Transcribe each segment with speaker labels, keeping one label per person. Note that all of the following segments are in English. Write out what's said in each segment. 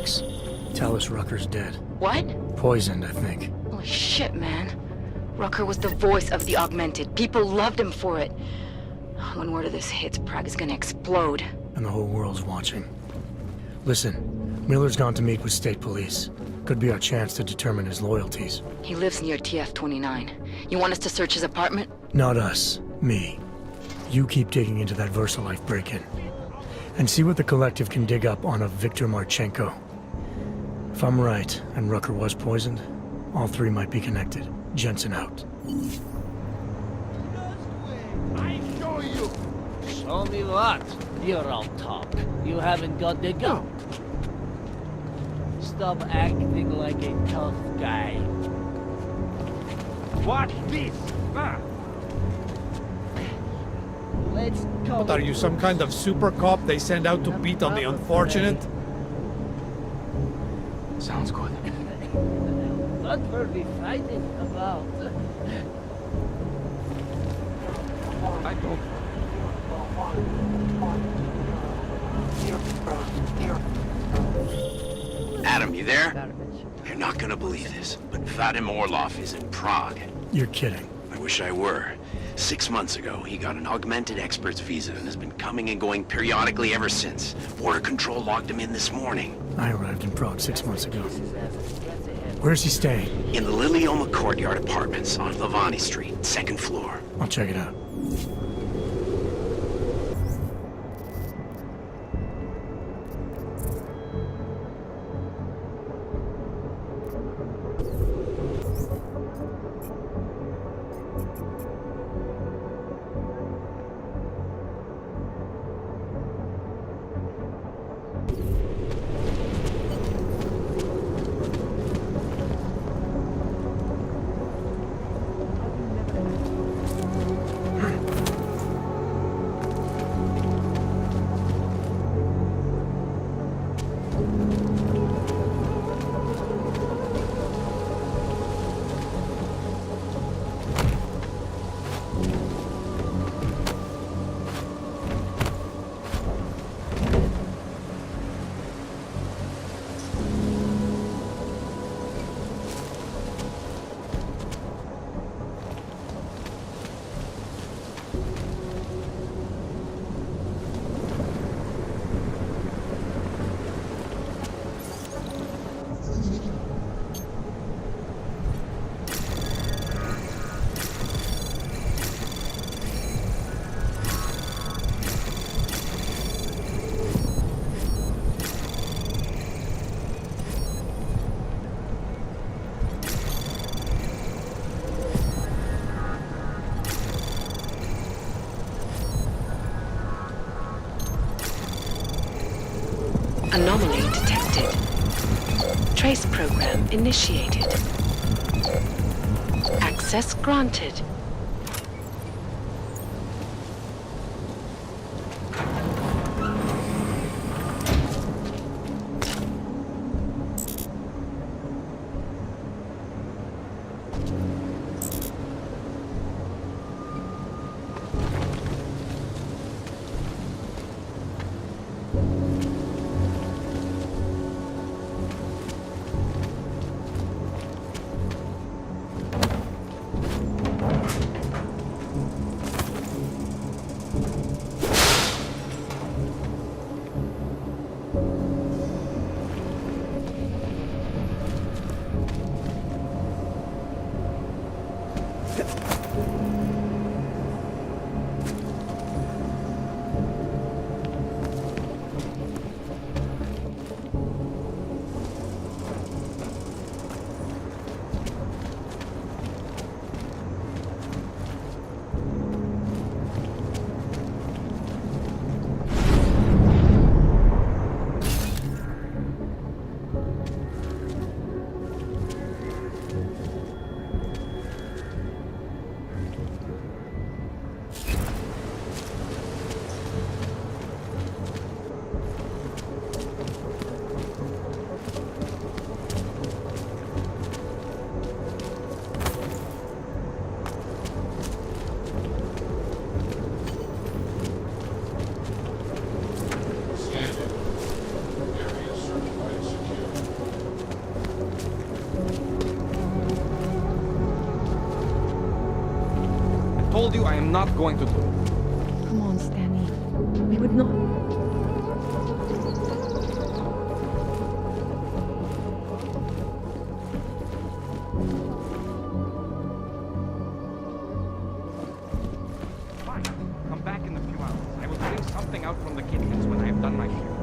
Speaker 1: Alex. Tell us Rucker's dead.
Speaker 2: What?
Speaker 1: Poisoned, I think.
Speaker 2: Holy shit, man. Rucker was the voice of the Augmented. People loved him for it. When word of this hits, Prague is gonna explode.
Speaker 1: And the whole world's watching. Listen, Miller's gone to meet with state police. Could be our chance to determine his loyalties.
Speaker 2: He lives near TF-29. You want us to search his apartment?
Speaker 1: Not us. Me. You keep digging into that VersaLife break-in. And see what the Collective can dig up on a Viktor Marchenko. If I'm right, and Rucker was poisoned, all three might be connected. Jensen out.
Speaker 3: I show you. Show me what? You're on top. You haven't got the gun. Stop acting like a tough guy. Watch this. Let's go.
Speaker 4: What are you, some kind of super cop they send out to beat on the unfortunate?
Speaker 5: Sounds good.
Speaker 3: What were we fighting about?
Speaker 5: I don't...
Speaker 6: Adam, you there? You're not gonna believe this, but Vadim Orlov is in Prague.
Speaker 1: You're kidding.
Speaker 6: I wish I were. 6 months ago, he got an augmented expert's visa and has been coming and going periodically ever since. Border Control logged him in this morning.
Speaker 1: I arrived in Prague 6 months ago. Where's he staying?
Speaker 6: In the Lilioma Courtyard Apartments on Lavani Street, 2nd floor.
Speaker 1: I'll check it out.
Speaker 2: Anomaly detected. Trace program initiated. Access granted.
Speaker 5: told you I am not going to do it.
Speaker 7: Come on, Stanley. We would not.
Speaker 5: Fine. Come back in a few hours. I will bring something out from the kitchens when I have done my share.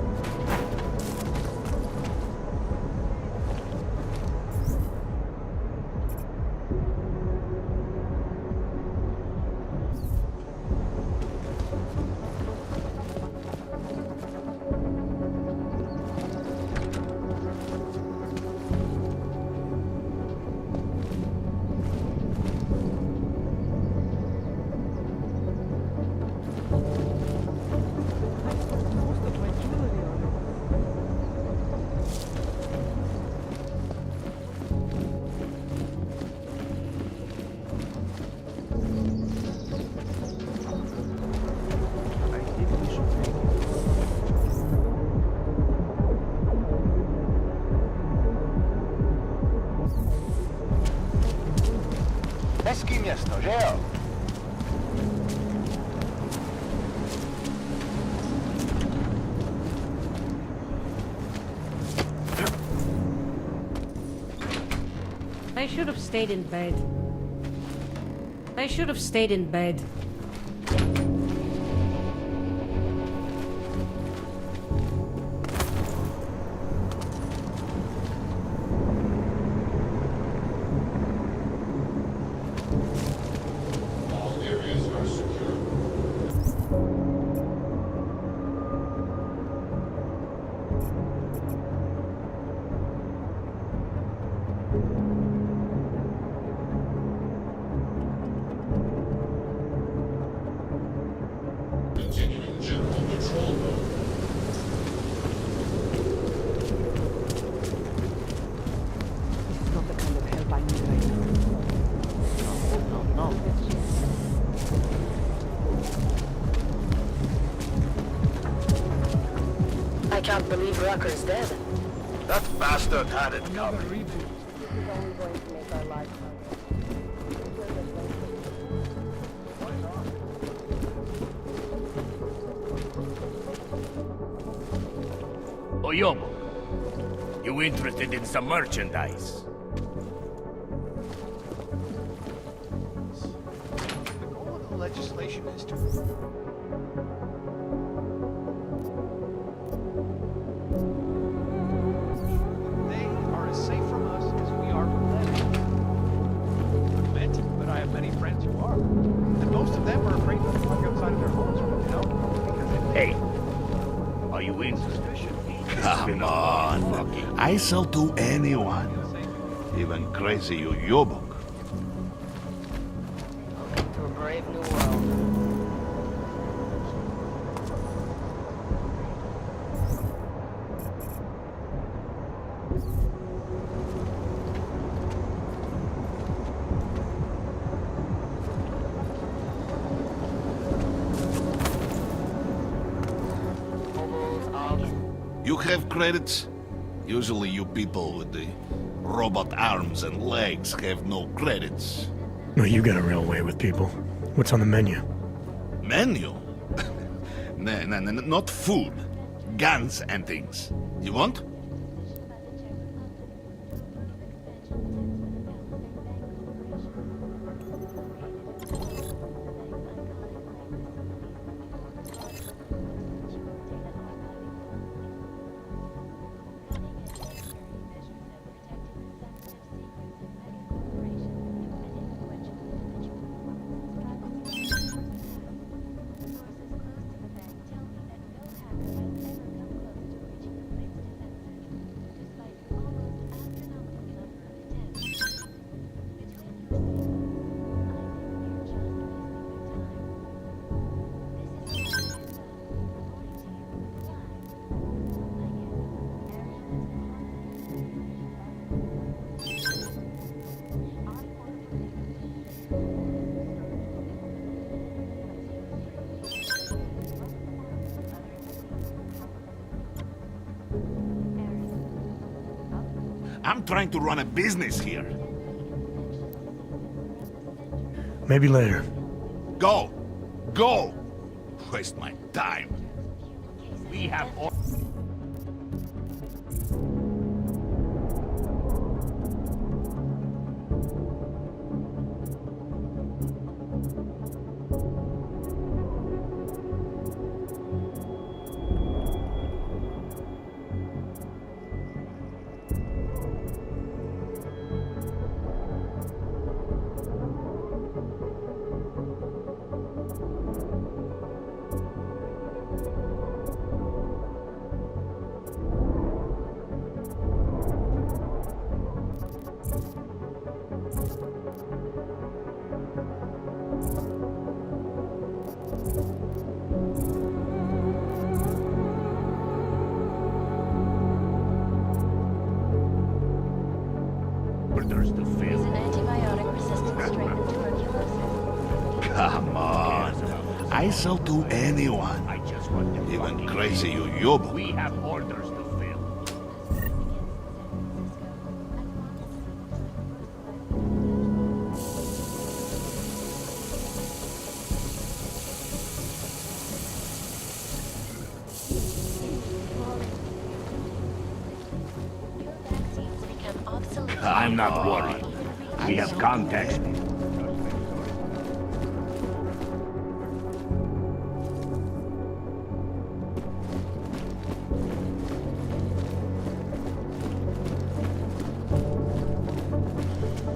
Speaker 8: Hezký město, že jo?
Speaker 7: I should have stayed in bed. I should have stayed in bed. Not the kind of help I need right now.
Speaker 3: No.
Speaker 2: I can't believe Rucker's dead.
Speaker 8: That bastard had it coming.
Speaker 7: It's only going to make our lives
Speaker 9: Oyomo, you interested in some merchandise?
Speaker 8: The goal of the legislation is to... They are as safe from us as we are from them. I meant, but I have many friends who are. And most of them are afraid to walk outside of their homes, you know? Because
Speaker 9: Hey, are you interested?
Speaker 10: Come on. I sell to anyone. Even crazy Yobok.
Speaker 2: To a brave new world.
Speaker 10: You have credits? Usually you people with the robot arms and legs have no credits.
Speaker 1: No, you got a real way with people. What's on the menu?
Speaker 10: Menu? No, not food. Guns and things. You want? I'm trying to run a business here.
Speaker 1: Maybe later.
Speaker 10: Go! Go! Waste my time.
Speaker 9: We have orders to fill.
Speaker 11: An antibiotic-resistant strain of tuberculosis.
Speaker 10: Come on. I sell to anyone.
Speaker 9: I just want the
Speaker 10: Even
Speaker 9: fucking
Speaker 10: crazy
Speaker 9: name.
Speaker 10: Yoyobo.
Speaker 9: We have orders to fill.
Speaker 11: Vaccines become obsolete.
Speaker 9: I'm not worried. We have contacts.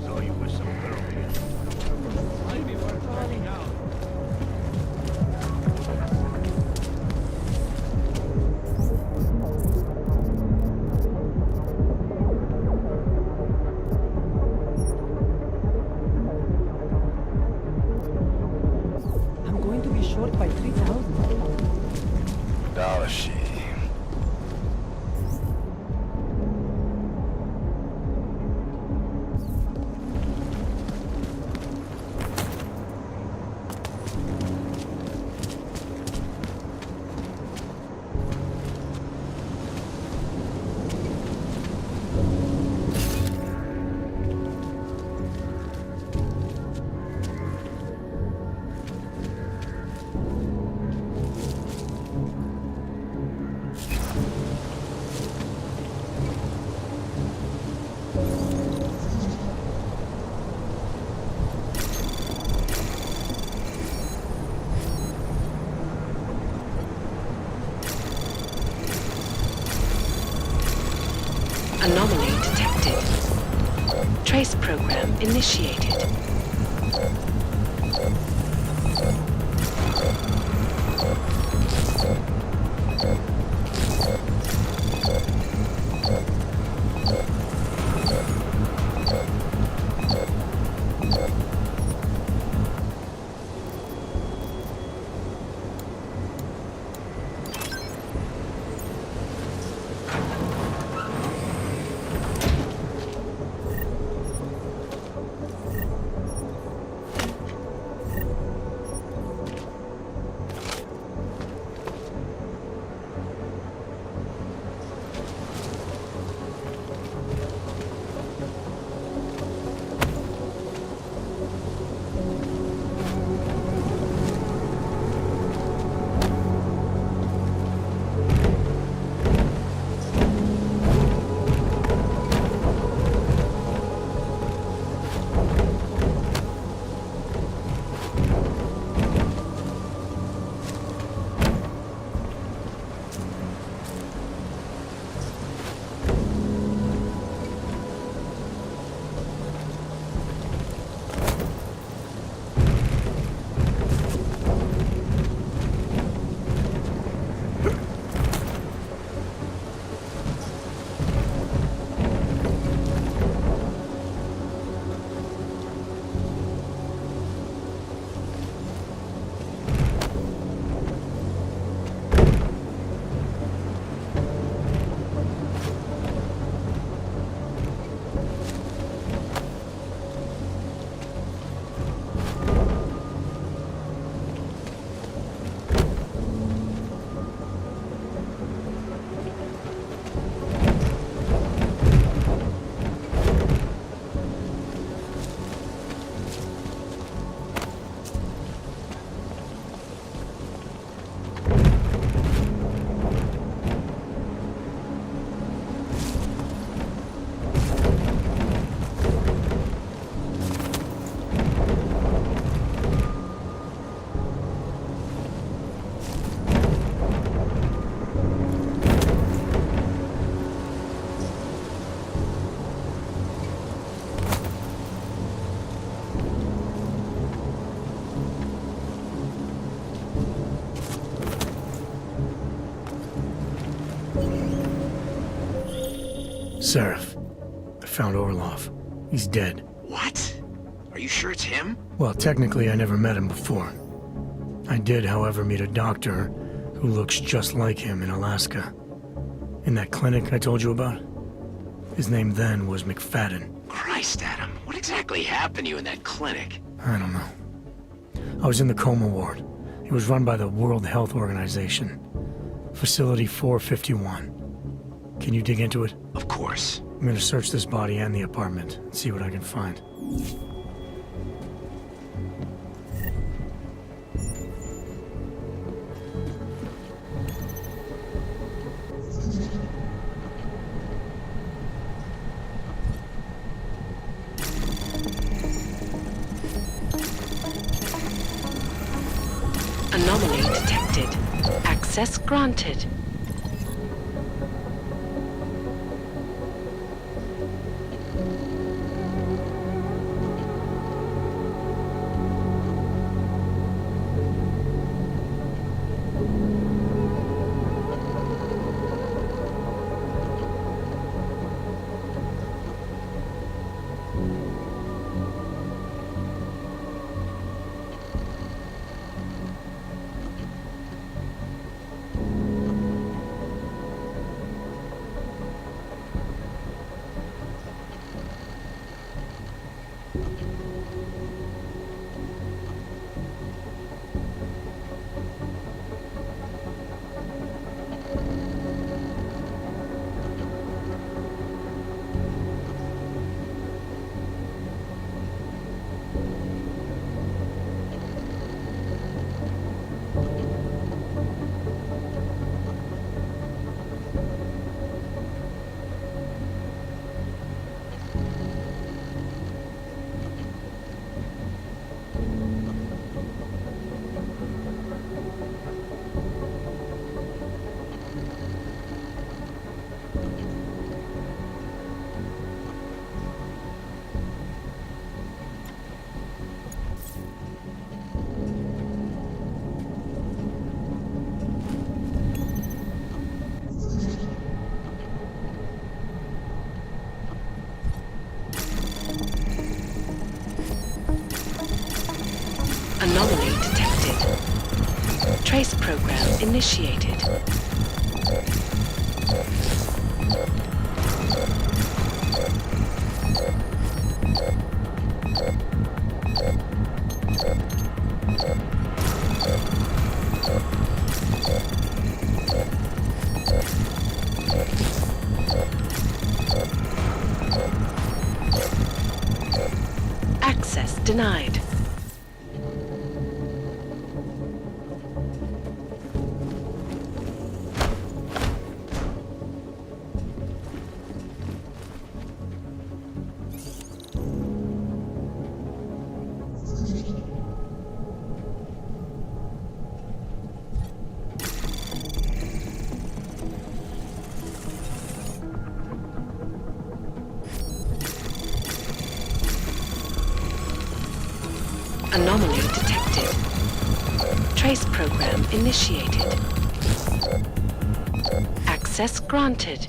Speaker 9: So you were some girl here.
Speaker 8: Might be worth checking out.
Speaker 12: I'm going to be short by 3,000.
Speaker 10: Další.
Speaker 2: Anomaly detected. Trace program initiated.
Speaker 1: Seraph, I found Orlov. He's dead.
Speaker 6: What? Are you sure it's him?
Speaker 1: Well, technically I never met him before. I did, however, meet a doctor who looks just like him in Alaska. In that clinic I told you about? His name then was McFadden.
Speaker 6: Christ, Adam. What exactly happened to you in that clinic?
Speaker 1: I don't know. I was in the coma ward. It was run by the World Health Organization. Facility 451. Can you dig into it?
Speaker 6: Of course.
Speaker 1: I'm gonna search this body and the apartment and see what I can find.
Speaker 2: Anomaly detected. Access granted. Anomaly detected. Trace program initiated. Access denied. Anomaly detected. Trace program initiated. Access granted.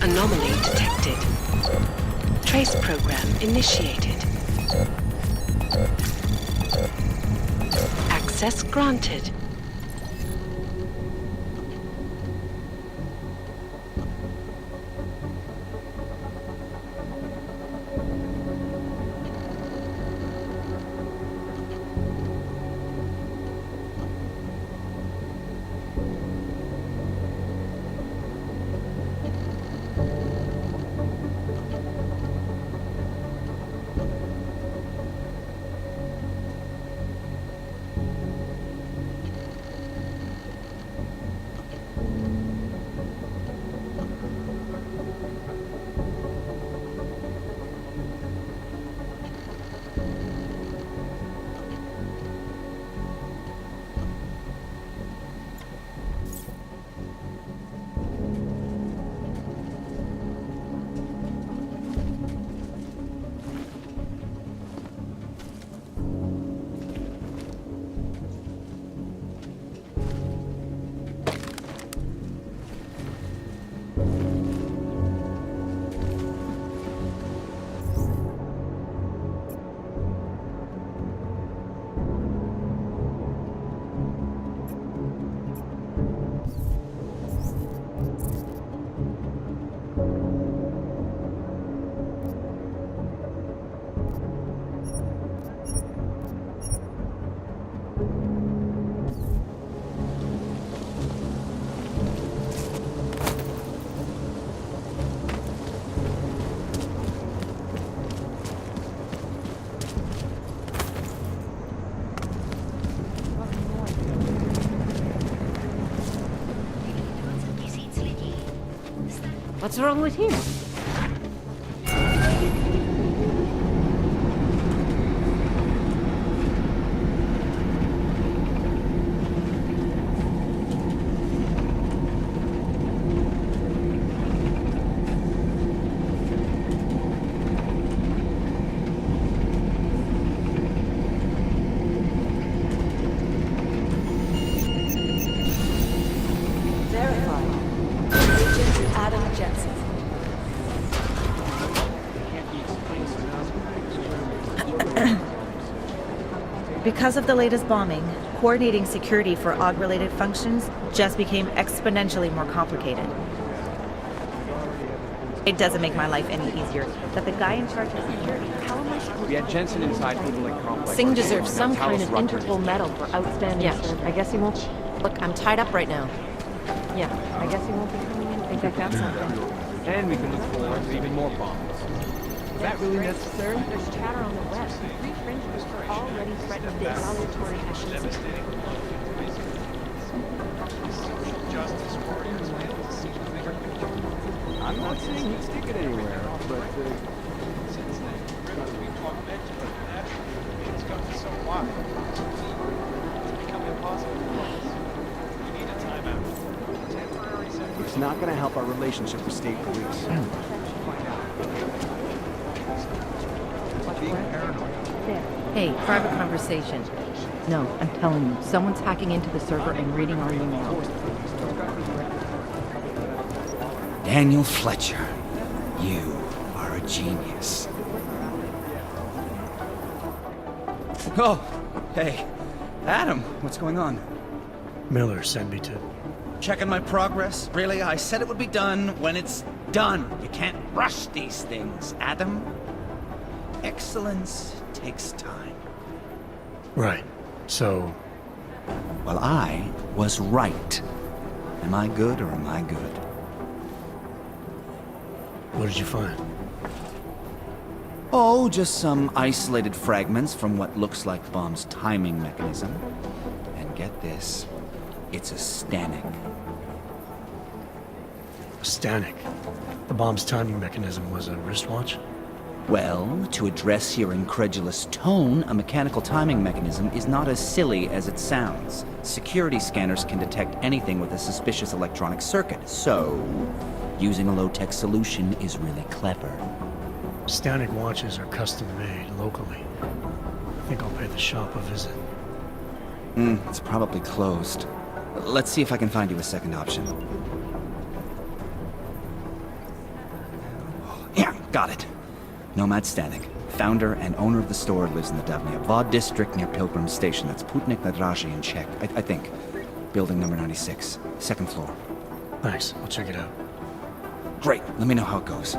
Speaker 2: Anomaly detected. Trace program initiated. Access granted.
Speaker 7: What's wrong with him?
Speaker 13: Because of the latest bombing, coordinating security for AUG-related functions just became exponentially more complicated. It doesn't make my life any easier that the guy in charge of security, how am I supposed
Speaker 5: We had Jensen inside Hoodlink Complex.
Speaker 14: Singh deserves some kind of Interpol medal for outstanding service.
Speaker 7: I guess he won't.
Speaker 14: Look, I'm tied up right now. Yeah, I guess he won't be coming in. I think I found something.
Speaker 5: And we can look forward to even more bombs. Was that really necessary?
Speaker 14: There's chatter on the web. Three fringe groups are already threatening the retaliatory actions.
Speaker 5: I'm not saying he'd stick it anywhere, but it's not going to help our relationship with state police.
Speaker 14: Hey, private conversation. No, I'm telling you, someone's hacking into the server and reading our emails.
Speaker 15: Daniel Fletcher, you are a genius.
Speaker 16: Oh, hey. Adam, what's going on?
Speaker 1: Miller sent me to...
Speaker 16: Checking my progress? Really? I said it would be done when it's done. You can't rush these things, Adam. Excellence takes time.
Speaker 1: Right. So...
Speaker 15: Well, I was right. Am I good or am I good?
Speaker 1: What did you find?
Speaker 15: Oh, just some isolated fragments from what looks like bomb's timing mechanism. And get this, it's a Stanek.
Speaker 1: A Stanek? The bomb's timing mechanism was a wristwatch?
Speaker 15: Well, to address your incredulous tone, a mechanical timing mechanism is not as silly as it sounds. Security scanners can detect anything with a suspicious electronic circuit, so using a low-tech solution is really clever.
Speaker 1: Stanek watches are custom-made locally. I think I'll pay the shop a visit.
Speaker 15: It's probably closed. Let's see if I can find you a second option. Yeah, got it. Nomad Stanek, founder and owner of the store, lives in the Davnia Vod district near Pilgrim Station. That's Putnik Nadraji in Czech, I think. Building number 96, second floor.
Speaker 1: Nice, I'll check it out.
Speaker 15: Great, let me know how it goes.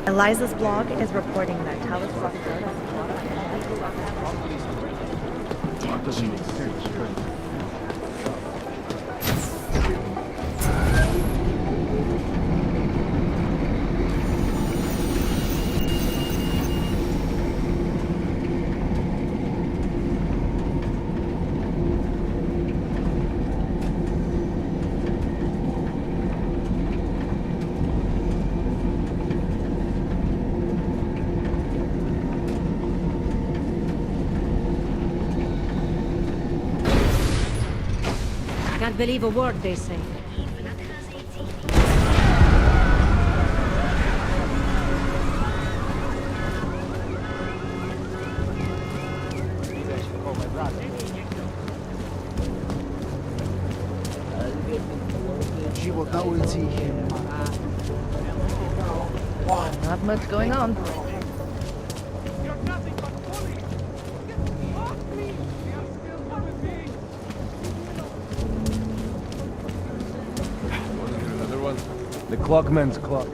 Speaker 13: Eliza's blog is reporting that Talos Rock
Speaker 7: Can't believe a word they say.
Speaker 14: Not much going on.
Speaker 5: The Clockman's clock.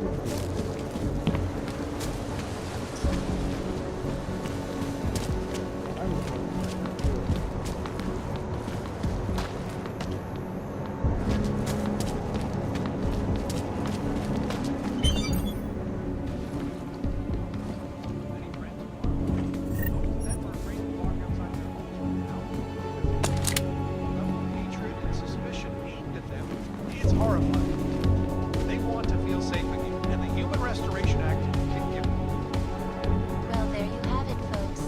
Speaker 8: It's horrifying. They want to feel safe again, and the Human Restoration Act can give them.
Speaker 11: Well, there you have it, folks.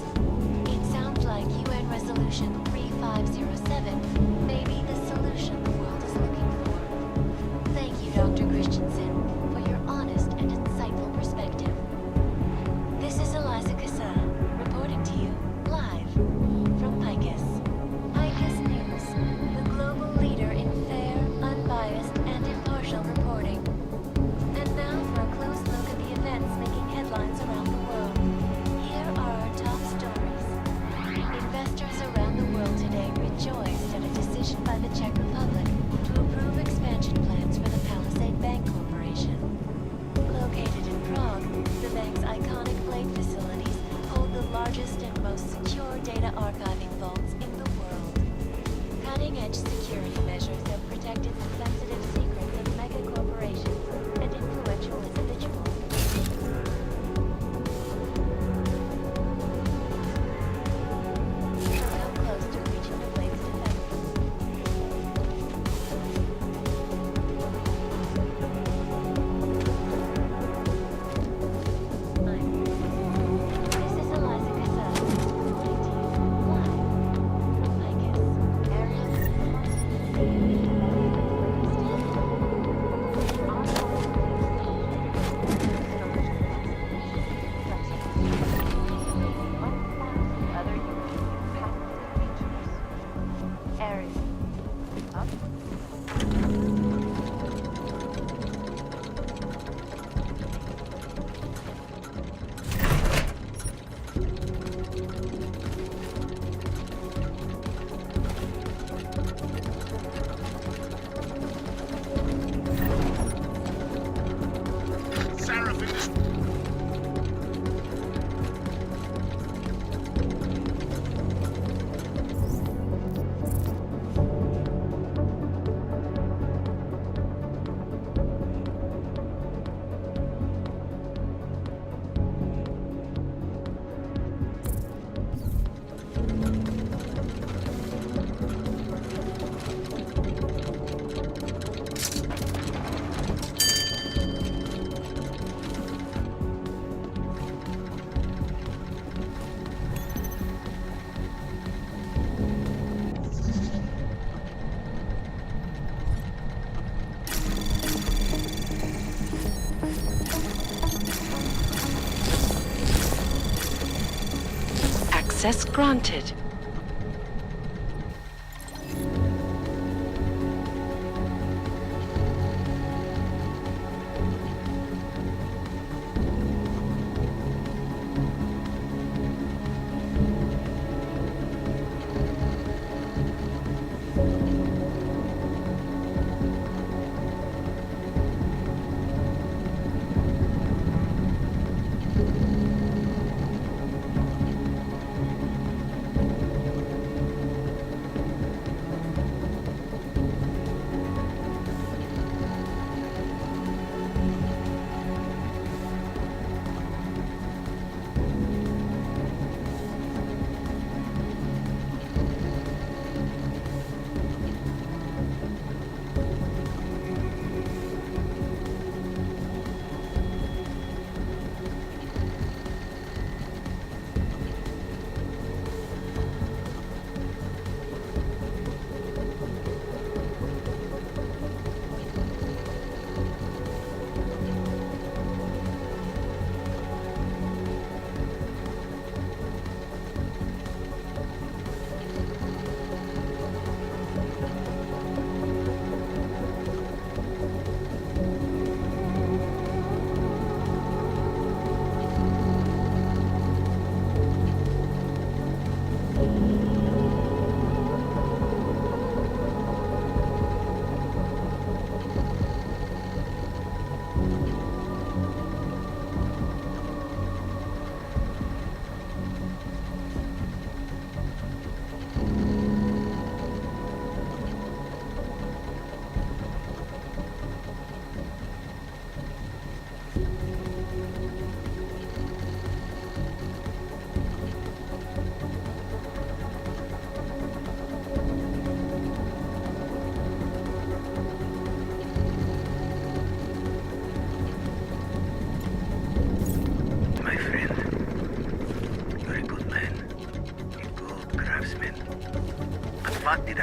Speaker 11: It sounds like UN Resolution 3507 may be the solution the world is looking for. Thank you, Dr. Christensen, for your honest and insightful perspective. This is Eliza Kassa, reporting to you, live, from Picus. Picus News, the global leader in fair, unbiased, and impartial reporting. And now for a close look at the events making headlines around the world. Here are our top stories. Investors around the world today rejoiced at a decision by the Czech Republic to approve expansion plans for the Palisade Bank Corporation. Located in Prague, the bank's iconic blade facilities hold the largest and most secure data archiving vaults in the world. Cutting-edge security measures have protected the sensitive secrets of mega corporations and influential individuals. Come close to reaching the blade's This is Eliza Kassa, reporting to you, live, from Picus.
Speaker 2: Access granted.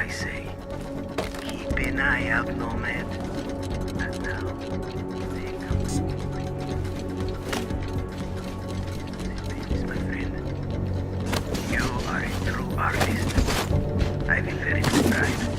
Speaker 17: I say. Keep an eye out, Nomad. And now, they come. This, my friend. You are a true artist. I will very good pride.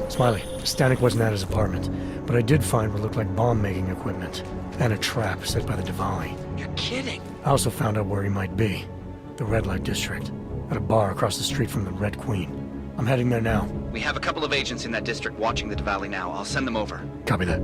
Speaker 1: Smiley, Stanek wasn't at his apartment, but I did find what looked like bomb-making equipment, and a trap set by the Diwali.
Speaker 6: You're kidding.
Speaker 1: I also found out where he might be. The Red Light District. At a bar across the street from the Red Queen. I'm heading there now.
Speaker 16: We have a couple of agents in that district watching the Diwali now. I'll send them over.
Speaker 1: Copy that.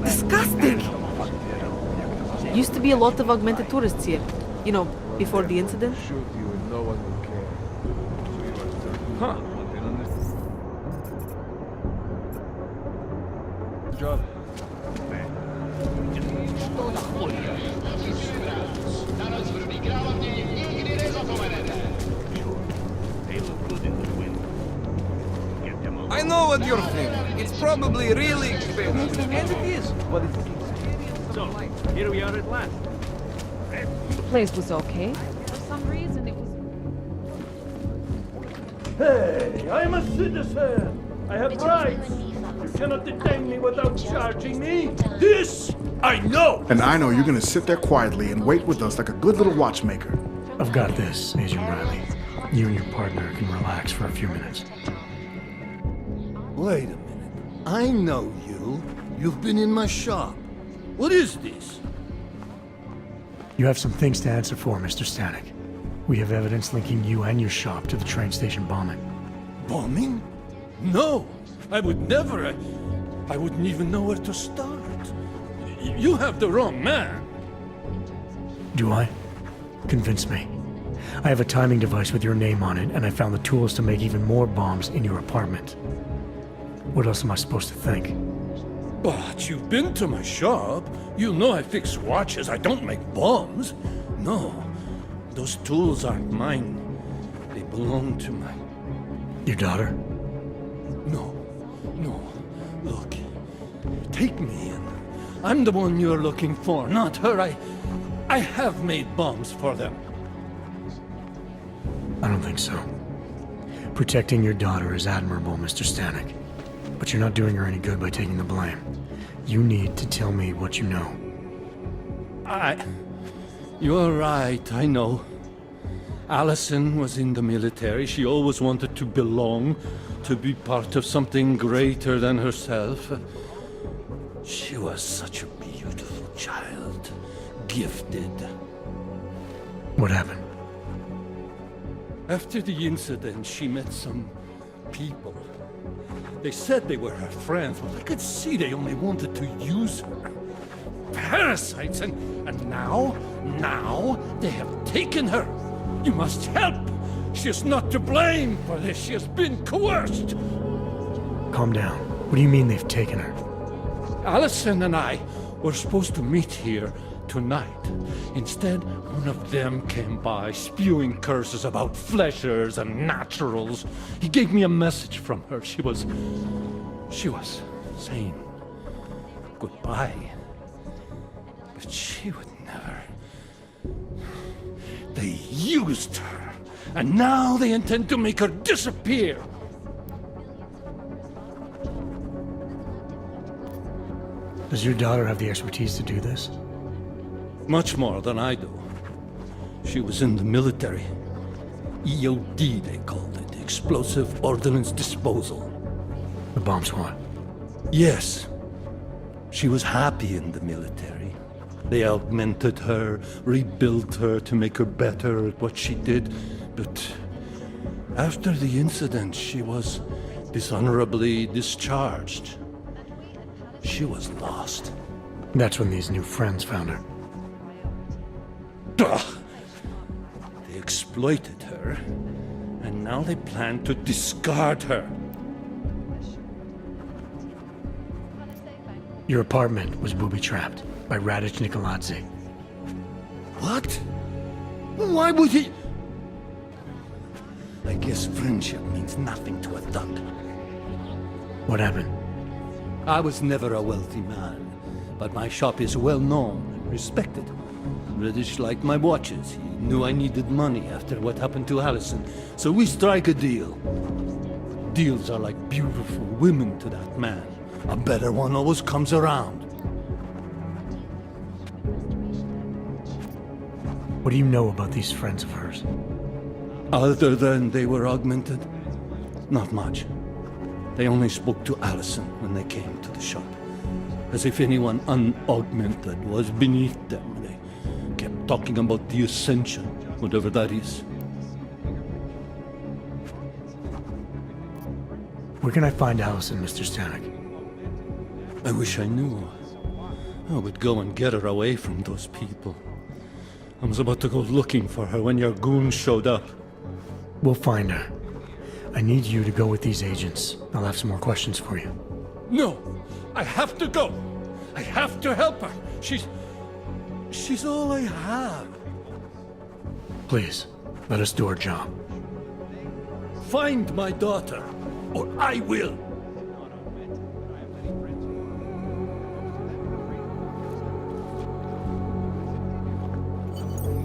Speaker 7: Disgusting! Used to be a lot of augmented tourists here. You know, before the incident.
Speaker 8: Shoot you and no one will care. Huh. Good job.
Speaker 5: I know what you're thinking. It's probably really expensive. And it is. But it's
Speaker 3: So, here we are at last.
Speaker 7: The place was okay. For some reason it was...
Speaker 18: Hey, I'm a citizen. I have rights. You cannot detain me without charging me. This I know.
Speaker 19: And I know you're gonna sit there quietly and wait with us like a good little watchmaker.
Speaker 1: I've got this, Agent Riley. You and your partner can relax for a few minutes.
Speaker 18: Wait a minute. I know you. You've been in my shop. What is this?
Speaker 1: You have some things to answer for, Mr. Stanek. We have evidence linking you and your shop to the train station bombing.
Speaker 18: Bombing? No, I would never. I wouldn't even know where to start. You have the wrong man.
Speaker 1: Do I? Convince me. I have a timing device with your name on it, and I found the tools to make even more bombs in your apartment. What else am I supposed to think?
Speaker 18: But you've been to my shop. You know I fix watches. I don't make bombs. No, those tools aren't mine. They belong to my...
Speaker 1: Your daughter?
Speaker 18: No. Look, take me in. I'm the one you're looking for, not her. I have made bombs for them.
Speaker 1: I don't think so. Protecting your daughter is admirable, Mr. Stanek. But you're not doing her any good by taking the blame. You need to tell me what you know.
Speaker 18: You're right, I know. Allison was in the military. She always wanted to belong, to be part of something greater than herself. She was such a beautiful child. gifted.
Speaker 1: What happened?
Speaker 18: After the incident, she met some people. They said they were her friends, but I could see they only wanted to use her. Parasites, and now they have taken her. You must help. She is not to blame for this. She has been coerced.
Speaker 1: Calm down. What do you mean they've taken her?
Speaker 18: Allison and I were supposed to meet here tonight. Instead, one of them came by, spewing curses about fleshers and naturals. He gave me a message from her. She was saying goodbye. But she would never. They used her, and now they intend to make her disappear.
Speaker 1: Does your daughter have the expertise to do this?
Speaker 18: Much more than I do. She was in the military. EOD, they called it. Explosive Ordnance Disposal.
Speaker 1: The bomb squad?
Speaker 18: Yes. She was happy in the military. They augmented her, rebuilt her to make her better at what she did. But after the incident, she was dishonorably discharged. She was lost.
Speaker 1: That's when these new friends found her.
Speaker 18: Ugh. They exploited her, and now they plan to discard her.
Speaker 1: Your apartment was booby-trapped by Radic Nikoladze.
Speaker 18: What? Why would he? I guess friendship means nothing to a thug.
Speaker 1: What happened?
Speaker 18: I was never a wealthy man, but my shop is well known and respected. Radic liked my watches. He knew I needed money after what happened to Allison, so we strike a deal. Deals are like beautiful women to that man. A better one always comes around.
Speaker 1: What do you know about these friends of hers?
Speaker 18: Other than they were augmented? Not much. They only spoke to Allison when they came to the shop. As if anyone unaugmented was beneath them. They kept talking about the Ascension, whatever that is.
Speaker 1: Where can I find Allison, Mr. Stanek?
Speaker 18: I wish I knew. I would go and get her away from those people. I was about to go looking for her when your goons showed up.
Speaker 1: We'll find her. I need you to go with these agents. I'll have some more questions for you.
Speaker 18: No! I have to go! I have to help her! She's all I have.
Speaker 1: Please, let us do our job.
Speaker 18: Find my daughter, or I will!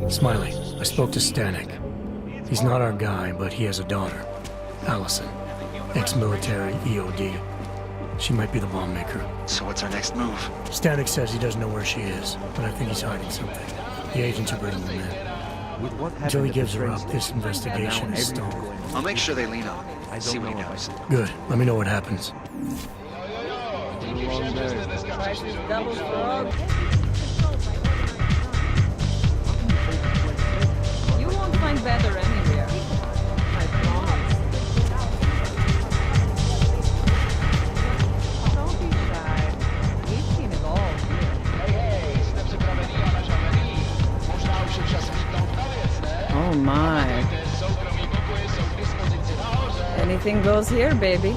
Speaker 1: Smiley, I spoke to Stanek. He's not our guy, but he has a daughter, Allison. Ex-military, EOD. She might be the bomb maker.
Speaker 20: So what's our next move?
Speaker 1: Stanek says he doesn't know where she is, but I think he's hiding something. The agents are bringing him in. Until he gives her up, this investigation is stalled.
Speaker 20: I'll make sure they lean on it. See what he knows.
Speaker 1: Good. Let me know what happens.
Speaker 7: You won't find better anywhere. I promise. Don't be shy. We've seen it all here. Oh my. Anything goes here, baby.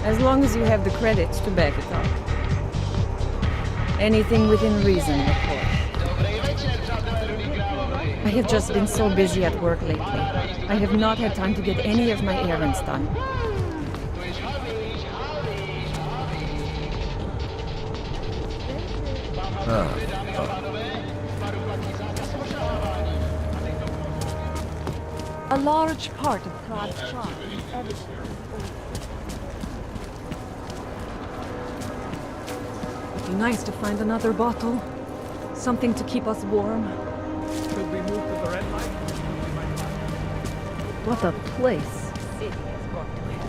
Speaker 7: As long as you have the credits to back it up. Anything within reason, of course. I have just been so busy at work lately. I have not had time to get any of my errands done.
Speaker 21: A large part of Prague's charm is evident.
Speaker 7: It'd be nice to find another bottle. Something to keep us warm.
Speaker 8: Could we move to the red light?
Speaker 7: What a place.
Speaker 21: City has gone to hell.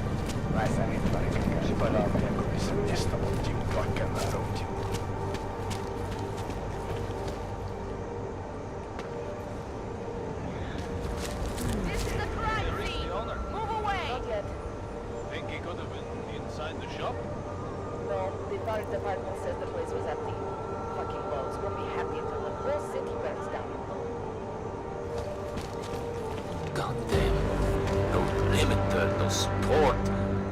Speaker 21: fire department says the place was empty. Fucking Rose won't be happy until the whole city burns down.
Speaker 4: God damn. No perimeter, no support.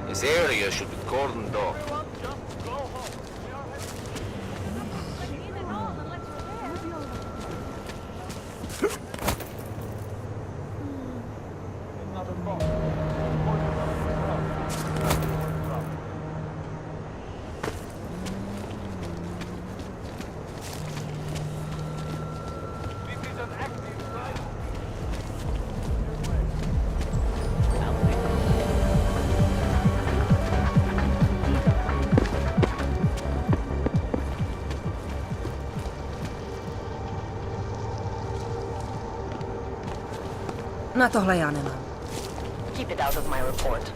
Speaker 4: This area should be cordoned off.
Speaker 7: Na tohle já nemám.
Speaker 21: Keep it out of my report.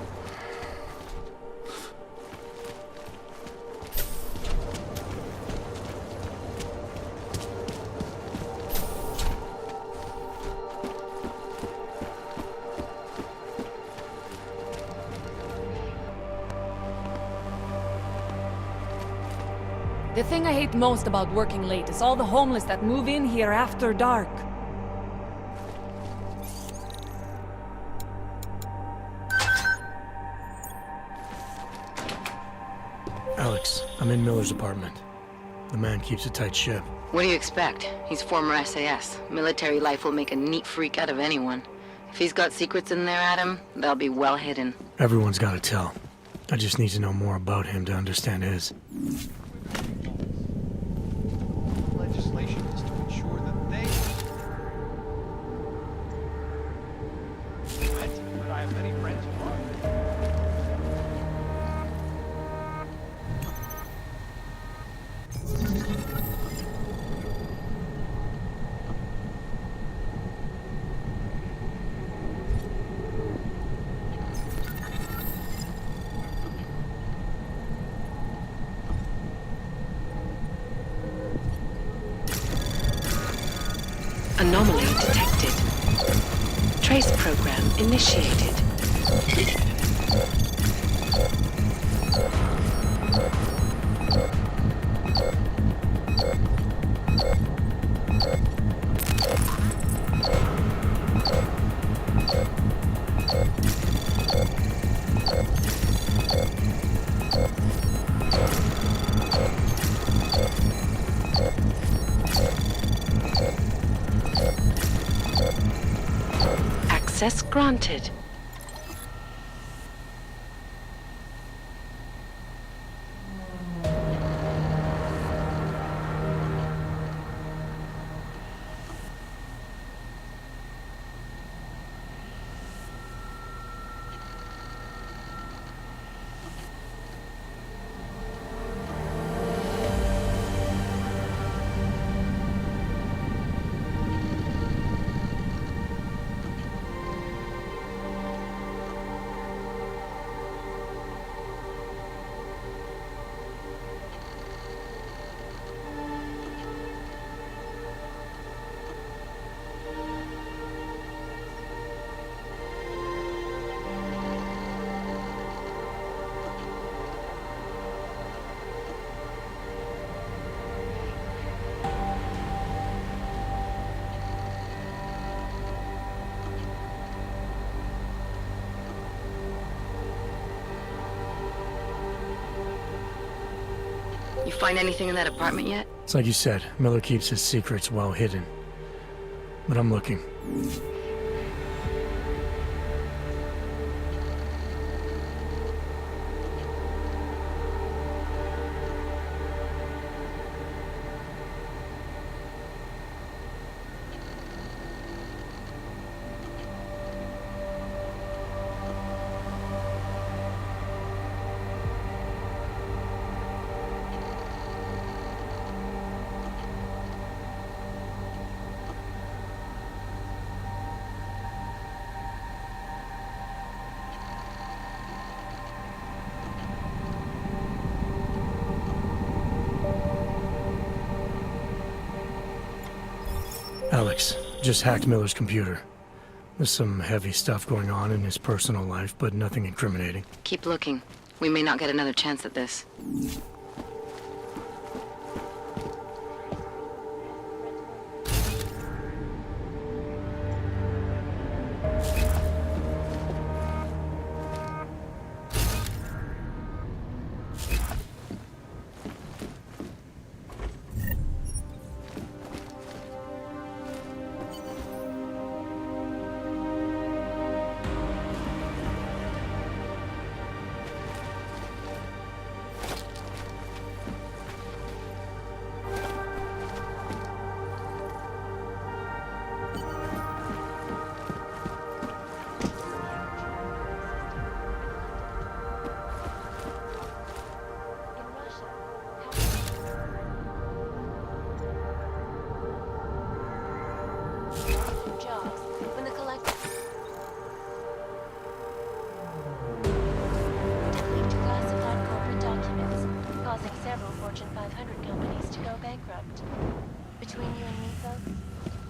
Speaker 21: The thing I hate most about working late is all the homeless that move in here after dark.
Speaker 1: Alex, I'm in Miller's apartment. The man keeps a tight ship.
Speaker 2: What do you expect? He's former SAS. Military life will make a neat freak out of anyone. If he's got secrets in there, Adam, they'll be well hidden.
Speaker 1: Everyone's got to tell. I just need to know more about him to understand his.
Speaker 8: Legislation is to ensure that they... But I have many friends who are.
Speaker 2: Anomaly detected. Trace program initiated. Access granted. You find anything in that apartment yet?
Speaker 1: It's like you said, Miller keeps his secrets well hidden. But I'm looking. Alex, just hacked Miller's computer. There's some heavy stuff going on in his personal life, but nothing incriminating.
Speaker 2: Keep looking. We may not get another chance at this.
Speaker 11: interrupt. Between you and me, folks,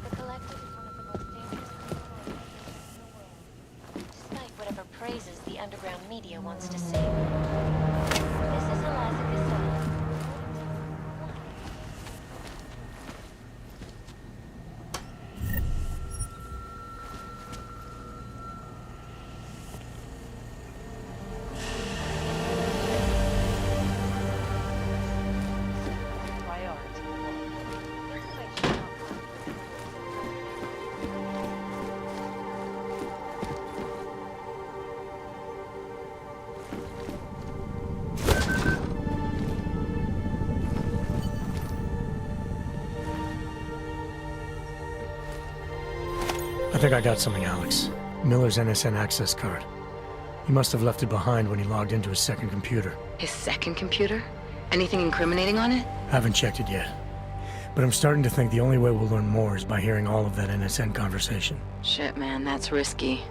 Speaker 11: the Collective is one of the most dangerous criminal organizations in the world. Despite whatever praises the underground media wants to sing. This is Eliza Casella.
Speaker 1: I think I got something, Alex. Miller's NSN access card. He must have left it behind when he logged into his second computer.
Speaker 2: His second computer? Anything incriminating on it?
Speaker 1: Haven't checked it yet. But I'm starting to think the only way we'll learn more is by hearing all of that NSN conversation.
Speaker 2: Shit, man, that's risky.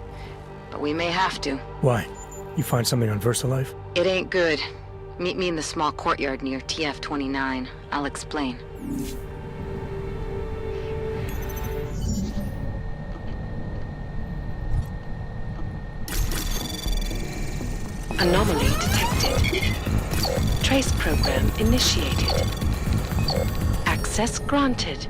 Speaker 2: But we may have to.
Speaker 1: Why? You find something on VersaLife?
Speaker 2: It ain't good. Meet me in the small courtyard near TF-29. I'll explain. Anomaly detected. Trace program initiated. Access granted.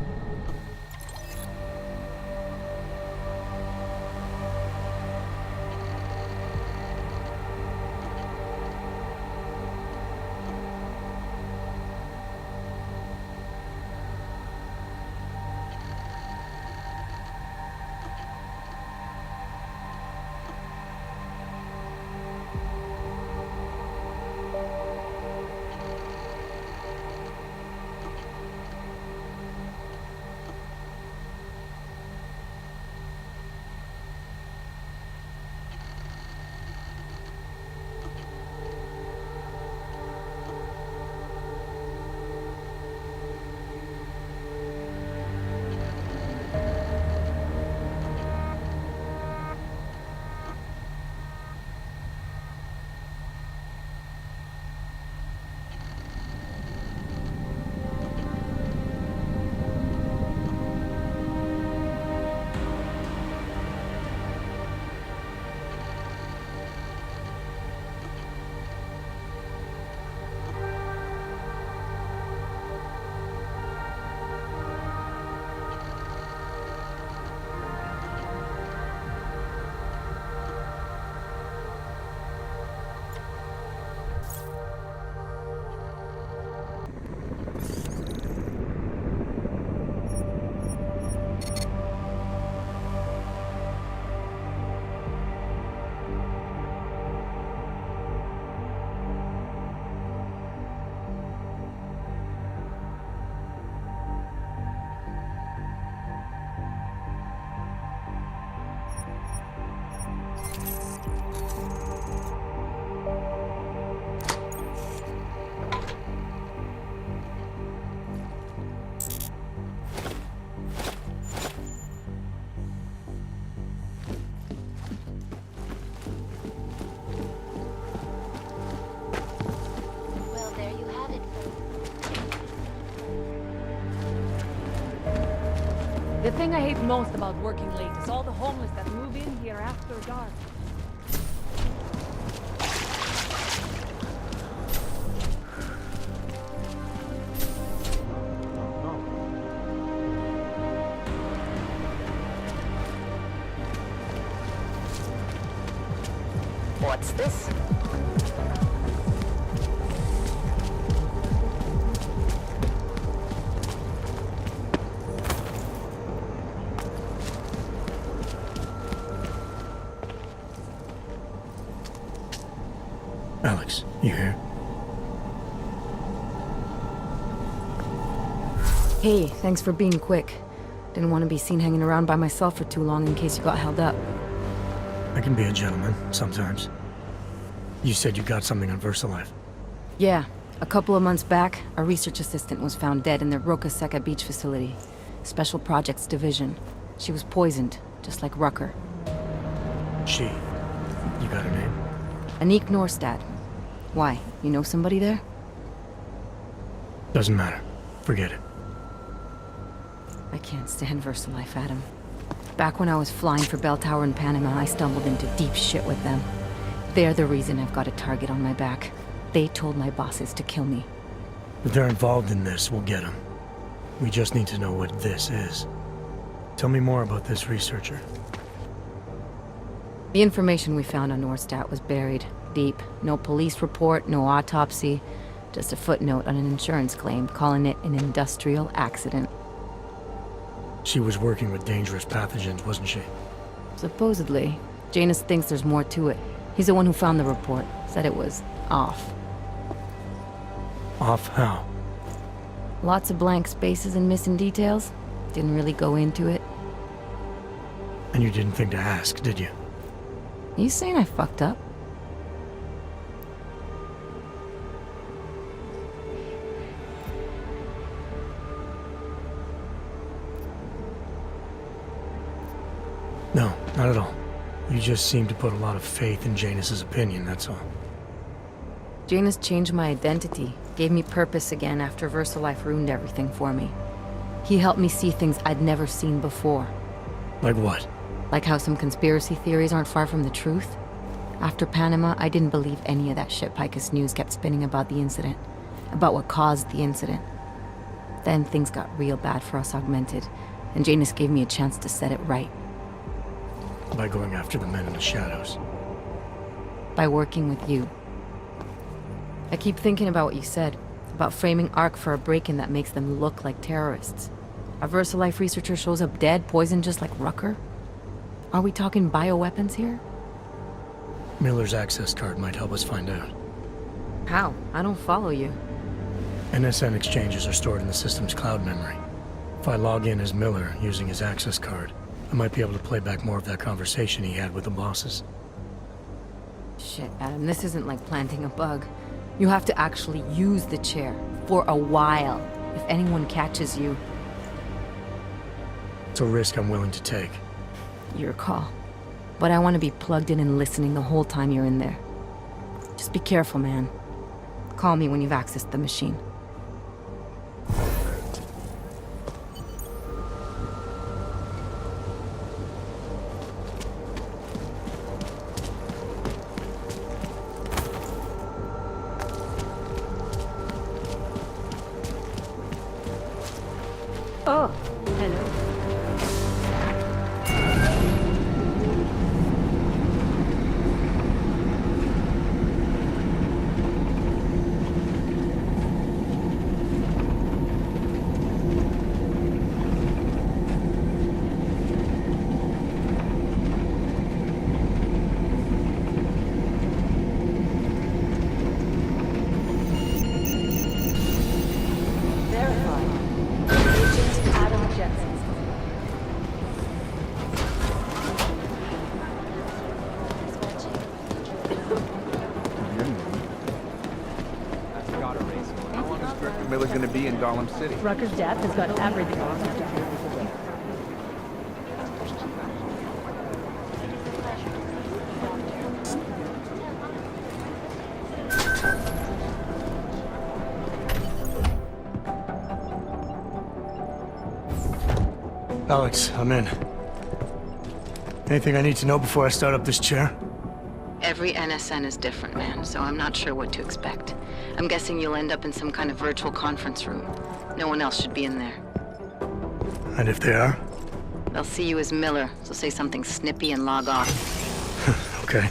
Speaker 7: The thing I hate most about working late is all the homeless that move in here after dark.
Speaker 21: What's this?
Speaker 1: Alex, you here?
Speaker 2: Hey, thanks for being quick. Didn't want to be seen hanging around by myself for too long in case you got held up.
Speaker 1: I can be a gentleman, sometimes. You said you got something on VersaLife.
Speaker 2: Yeah, a couple of months back, a research assistant was found dead in the Roca Seca beach facility. Special Projects Division. She was poisoned, just like Rucker.
Speaker 1: She? You got her name?
Speaker 2: Anik Norstad. Why? You know somebody there?
Speaker 1: Doesn't matter. Forget it.
Speaker 2: I can't stand VersaLife, Adam. Back when I was flying for Bell Tower in Panama, I stumbled into deep shit with them. They're the reason I've got a target on my back. They told my bosses to kill me.
Speaker 1: If they're involved in this, we'll get them. We just need to know what this is. Tell me more about this researcher.
Speaker 2: The information we found on Norstat was buried deep. No police report, no autopsy. Just a footnote on an insurance claim calling it an industrial accident.
Speaker 1: She was working with dangerous pathogens, wasn't she?
Speaker 2: Supposedly. Janus thinks there's more to it. He's the one who found the report. Said it was off.
Speaker 1: Off how?
Speaker 2: Lots of blank spaces and missing details. Didn't really go into it.
Speaker 1: And you didn't think to ask, did you?
Speaker 2: You saying I fucked up?
Speaker 1: No, not at all. You just seem to put a lot of faith in Janus's opinion, that's all.
Speaker 2: Janus changed my identity, gave me purpose again after VersaLife ruined everything for me. He helped me see things I'd never seen before.
Speaker 1: Like what?
Speaker 2: Like how some conspiracy theories aren't far from the truth. After Panama, I didn't believe any of that shit Picus News kept spinning about the incident. About what caused the incident. Then things got real bad for us Augmented, and Janus gave me a chance to set it right.
Speaker 1: By going after the men in the shadows.
Speaker 2: By working with you. I keep thinking about what you said, about framing ARC for a break-in that makes them look like terrorists. A VersaLife researcher shows up dead, poisoned just like Rucker? Are we talking bioweapons here?
Speaker 1: Miller's access card might help us find out.
Speaker 2: How? I don't follow you.
Speaker 1: NSN exchanges are stored in the system's cloud memory. If I log in as Miller using his access card, I might be able to play back more of that conversation he had with the bosses.
Speaker 2: Shit, Adam, this isn't like planting a bug. You have to actually use the chair. For a while. If anyone catches you.
Speaker 1: It's a risk I'm willing to take.
Speaker 2: Your call. But I want to be plugged in and listening the whole time you're in there. Just be careful, man. Call me when you've accessed the machine.
Speaker 7: Oh, hello.
Speaker 8: Miller's gonna be in Gollum City.
Speaker 12: Rucker's death has got everything wrong.
Speaker 1: Alex, I'm in. Anything I need to know before I start up this chair?
Speaker 2: Every NSN is different, man, so I'm not sure what to expect. I'm guessing you'll end up in some kind of virtual conference room. No one else should be in there.
Speaker 1: And if they are?
Speaker 2: They'll see you as Miller, so say something snippy and log off.
Speaker 1: Okay.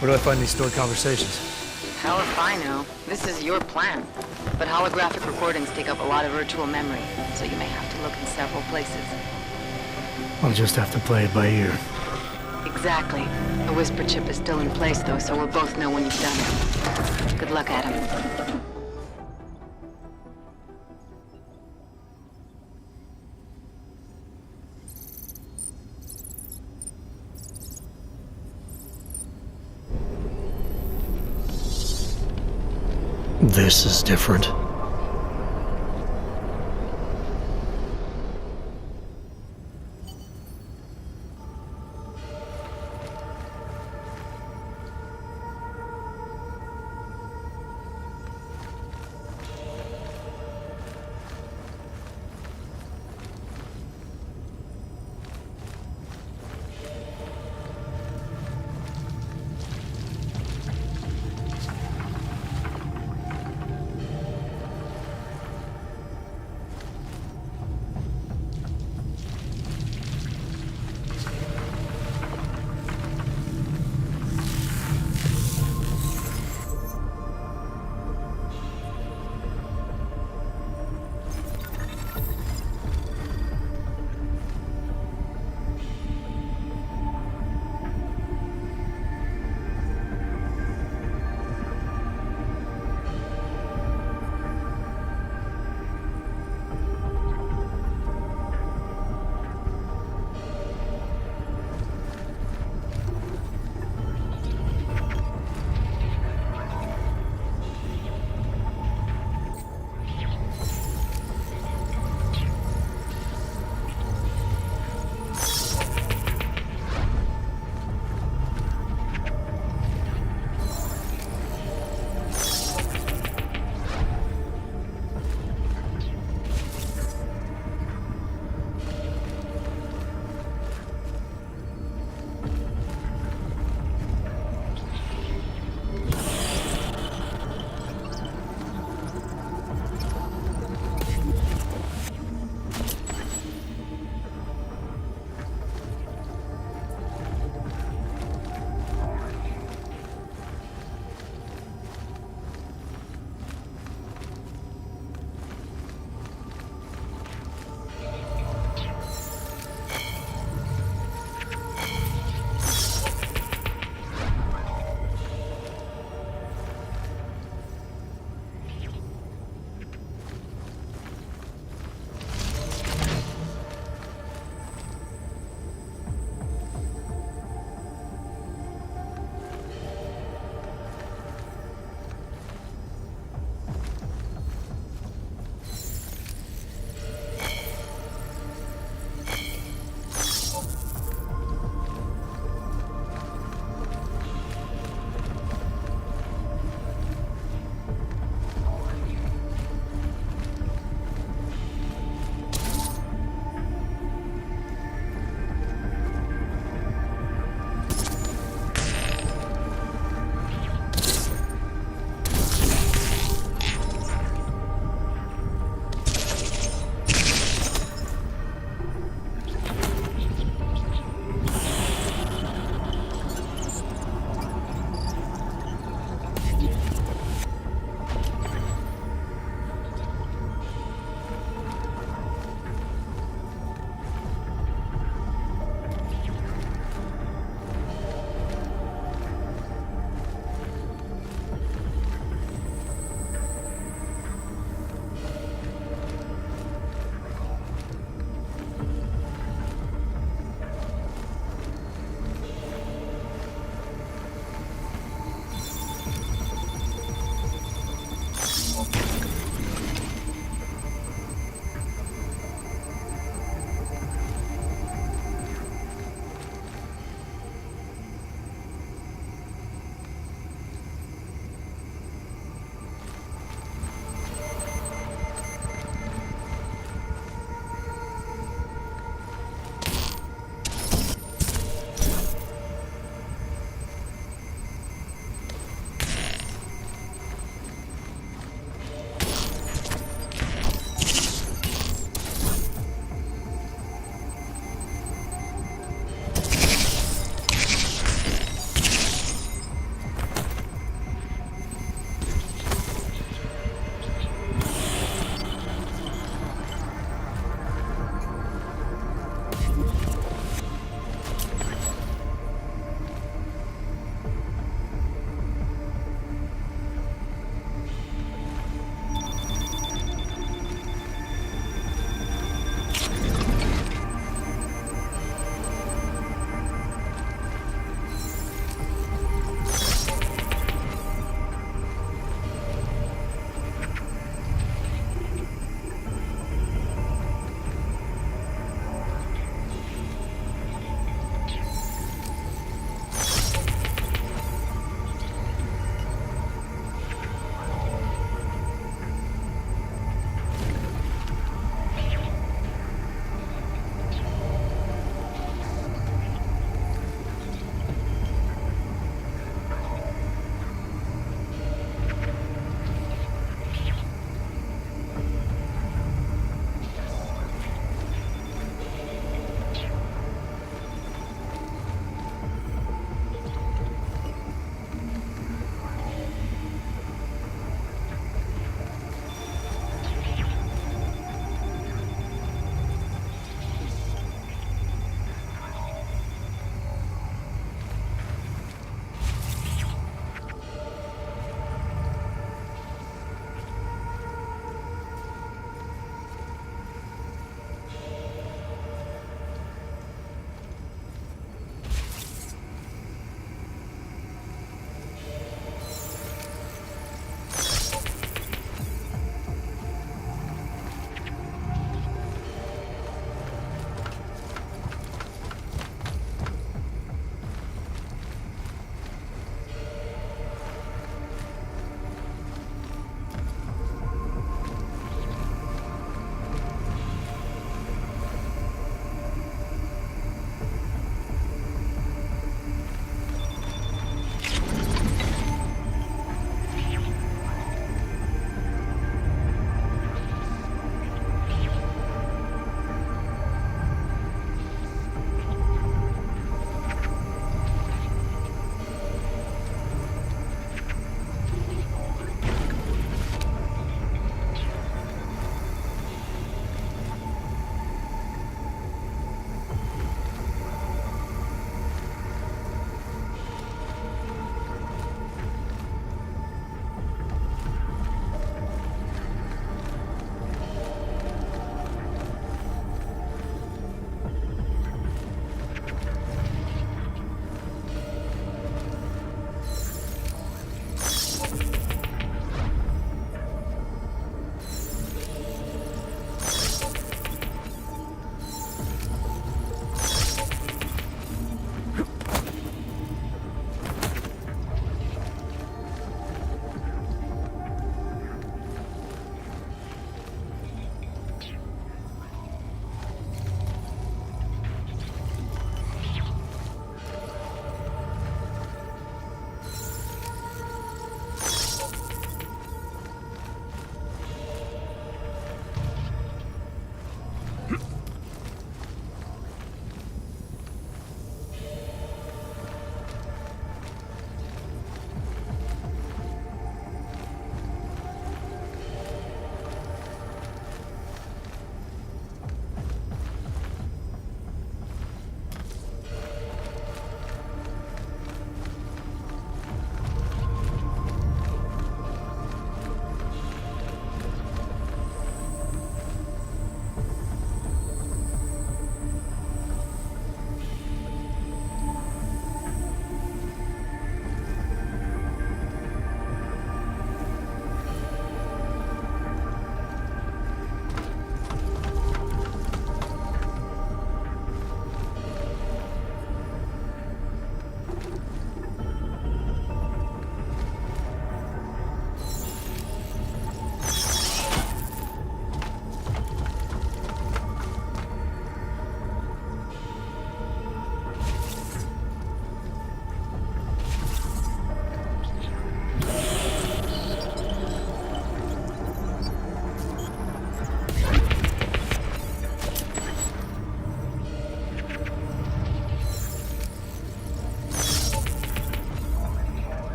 Speaker 1: Where do I find these stored conversations?
Speaker 2: Hell if I know. This is your plan. But holographic recordings take up a lot of virtual memory, so you may have to look in several places.
Speaker 1: I'll just have to play it by ear.
Speaker 2: Exactly. The whisper chip is still in place, though, so we'll both know when you've done it. Good luck, Adam.
Speaker 1: This is different.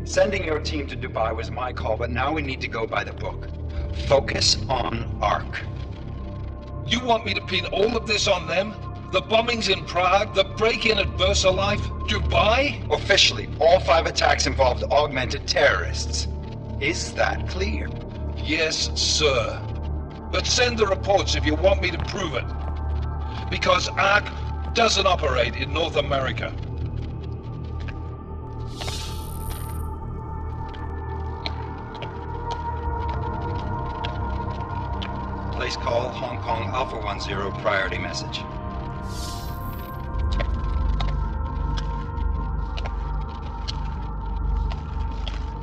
Speaker 9: Sending your team to Dubai was my call, but now we need to go by the book. Focus on ARC.
Speaker 10: You want me to pin all of this on them? The bombings in Prague, the break-in at VersaLife, Dubai?
Speaker 9: Officially, all 5 attacks involved augmented terrorists. Is that clear?
Speaker 10: Yes, sir. But send the reports if you want me to prove it. Because ARC doesn't operate in North America.
Speaker 9: Place call, Hong Kong Alpha 10, priority message.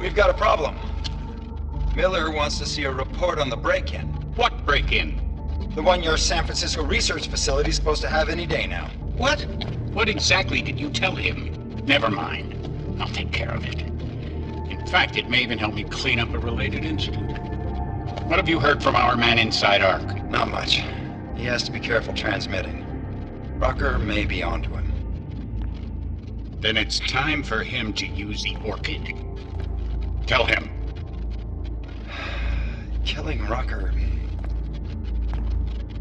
Speaker 9: We've got a problem. Miller wants to see a report on the break-in.
Speaker 22: What break-in?
Speaker 9: The one your San Francisco research facility is supposed to have any day now.
Speaker 22: What? What exactly did you tell him? Never mind. I'll take care of it. In fact, it may even help me clean up a related incident. What have you heard from our man inside ARC?
Speaker 9: Not much. He has to be careful transmitting. Rucker may be onto him.
Speaker 22: Then it's time for him to use the Orchid. Tell him.
Speaker 9: Killing Rucker...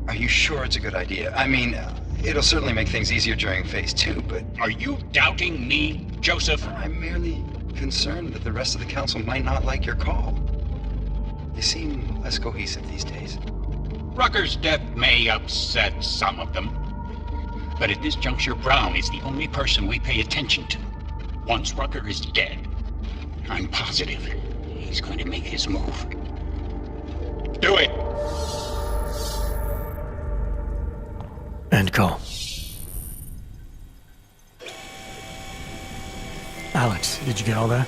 Speaker 9: Are you sure it's a good idea? I mean, it'll certainly make things easier during Phase 2, but...
Speaker 22: Are you doubting me, Joseph?
Speaker 9: I'm merely concerned that the rest of the council might not like your call. You seem less cohesive these days.
Speaker 22: Rucker's death may upset some of them. But at this juncture, Brown is the only person we pay attention to. Once Rucker is dead, I'm positive he's going to make his move. Do it!
Speaker 1: End call. Alex, did you get all that?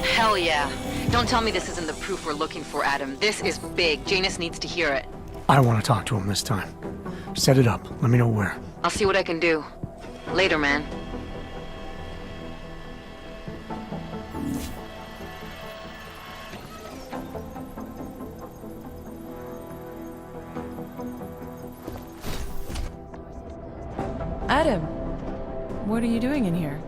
Speaker 2: Hell yeah. Don't tell me this isn't the proof we're looking for, Adam. This is big. Janus needs to hear it.
Speaker 1: I want to talk to him this time. Set it up. Let me know where.
Speaker 2: I'll see what I can do. Later, man.
Speaker 23: Adam, what are you doing in here?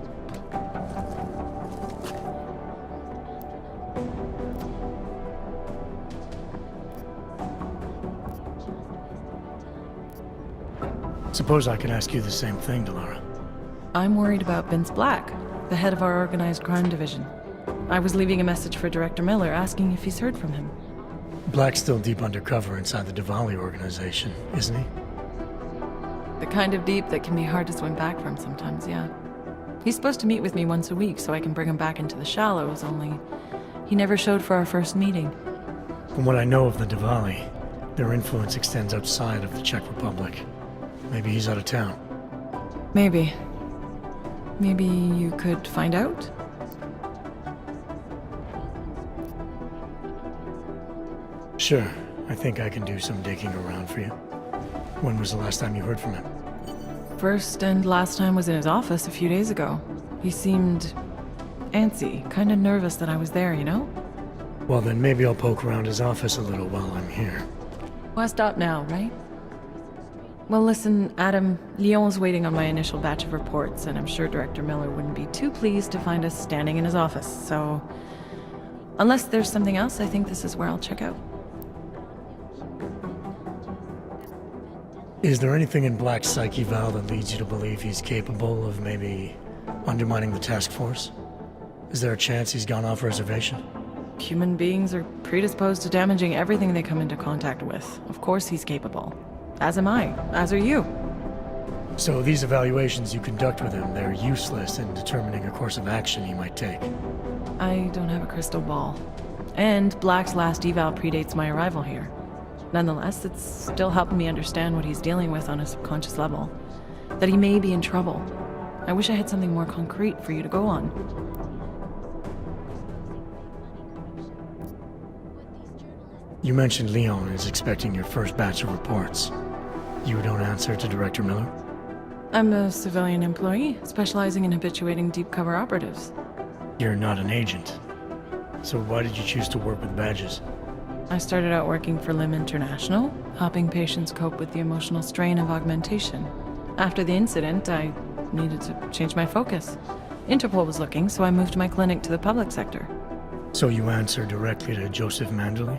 Speaker 1: Suppose I could ask you the same thing, Delara.
Speaker 23: I'm worried about Vince Black, the head of our organized crime division. I was leaving a message for Director Miller asking if he's heard from him.
Speaker 1: Black's still deep undercover inside the Diwali organization, isn't he?
Speaker 23: The kind of deep that can be hard to swim back from sometimes, yeah. He's supposed to meet with me once a week so I can bring him back into the shallows, only he never showed for our first meeting.
Speaker 1: From what I know of the Diwali, their influence extends outside of the Czech Republic. Maybe he's out of town.
Speaker 23: Maybe. Maybe you could find out?
Speaker 1: Sure. I think I can do some digging around for you. When was the last time you heard from him?
Speaker 23: First and last time was in his office a few days ago. He seemed antsy, kind of nervous that I was there, you know?
Speaker 1: Well, then maybe I'll poke around his office a little while I'm here.
Speaker 23: Why stop now, right? Well, listen, Adam, Lyon's waiting on my initial batch of reports, and I'm sure Director Miller wouldn't be too pleased to find us standing in his office, so... Unless there's something else, I think this is where I'll check out.
Speaker 1: Is there anything in Black's psyche, Val, that leads you to believe he's capable of maybe undermining the task force? Is there a chance he's gone off reservation?
Speaker 23: Human beings are predisposed to damaging everything they come into contact with. Of course he's capable. As am I. As are you.
Speaker 1: So these evaluations you conduct with him, they're useless in determining a course of action he might take?
Speaker 23: I don't have a crystal ball. And Black's last eval predates my arrival here. Nonetheless, it's still helping me understand what he's dealing with on a subconscious level. That he may be in trouble. I wish I had something more concrete for you to go on.
Speaker 1: You mentioned Leon is expecting your first batch of reports. You don't answer to Director Miller?
Speaker 23: I'm a civilian employee, specializing in habituating deep cover operatives.
Speaker 1: You're not an agent. So why did you choose to work with badges?
Speaker 23: I started out working for LIM International, helping patients cope with the emotional strain of augmentation. After the incident, I needed to change my focus. Interpol was looking, so I moved my clinic to the public sector.
Speaker 1: So you answer directly to Joseph Manderley?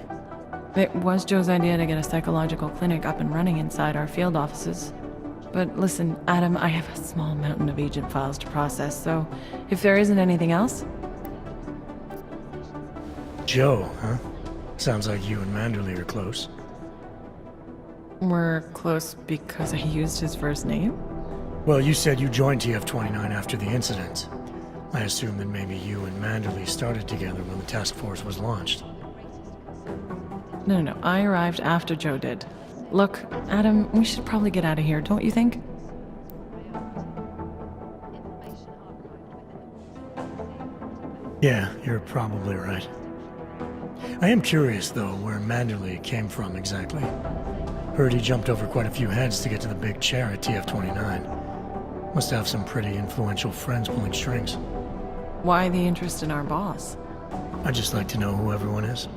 Speaker 23: It was Joe's idea to get a psychological clinic up and running inside our field offices. But listen, Adam, I have a small mountain of agent files to process, so if there isn't anything else...
Speaker 1: Joe, huh? Sounds like you and Manderley are close.
Speaker 23: We're close because I used his first name?
Speaker 1: Well, you said you joined TF-29 after the incident. I assume that maybe you and Manderley started together when the task force was launched.
Speaker 23: No, I arrived after Joe did. Look, Adam, we should probably get out of here, don't you think?
Speaker 1: Yeah, you're probably right. I am curious, though, where Manderley came from exactly. Heard he jumped over quite a few heads to get to the big chair at TF-29. Must have some pretty influential friends pulling strings.
Speaker 23: Why the interest in our boss?
Speaker 1: I'd just like to know who everyone is.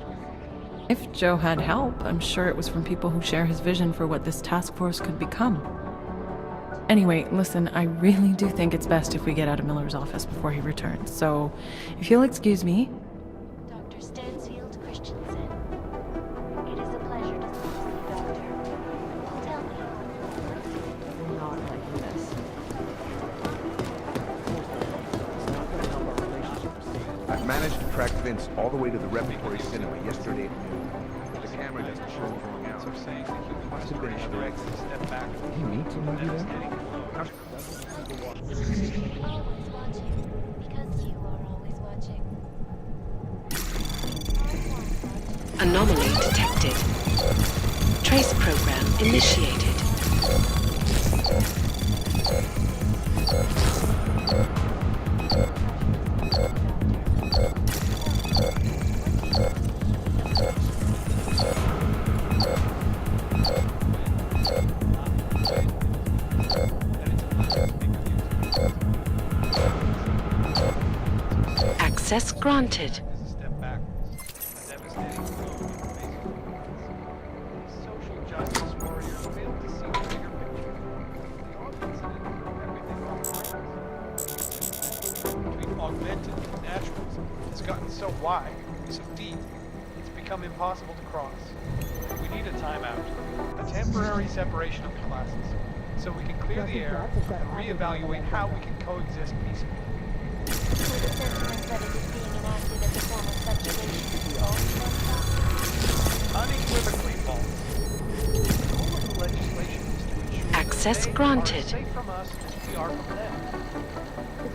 Speaker 23: If Joe had help, I'm sure it was from people who share his vision for what this task force could become. Anyway, listen, I really do think it's best if we get out of Miller's office before he returns, so if you'll excuse me...
Speaker 11: Dr. Stansfield Christensen. It is a pleasure to speak to you, Doctor. Tell me.
Speaker 12: Not liking this.
Speaker 13: I've managed to track Vince all the way to the Repertory Cinema yesterday at noon. The camera doesn't show him going out.
Speaker 8: Saying that human
Speaker 13: Must have been
Speaker 8: restoration
Speaker 13: other
Speaker 8: acts
Speaker 13: exits.
Speaker 8: a step back.
Speaker 13: Did he meet somebody there?
Speaker 11: Always watching. Because you are always watching.
Speaker 14: Anomaly detected. Trace program initiated. Access granted.
Speaker 8: Step back. A devastating blow, basically. Social justice warriors failed to see the bigger picture. The Og incident broke everything off the rails. Between augmented and naturalism has gotten so wide, so deep, it's become impossible to cross. We need a timeout, a temporary separation of the classes, so we can clear the air and reevaluate how we can coexist peacefully.
Speaker 11: With the sentiment that it is being enacted as a form of subjugation, false?
Speaker 8: Unequivocally false. The goal of the legislation is to ensure
Speaker 14: Access
Speaker 8: that they
Speaker 14: granted.
Speaker 8: are as safe from us as we are from them.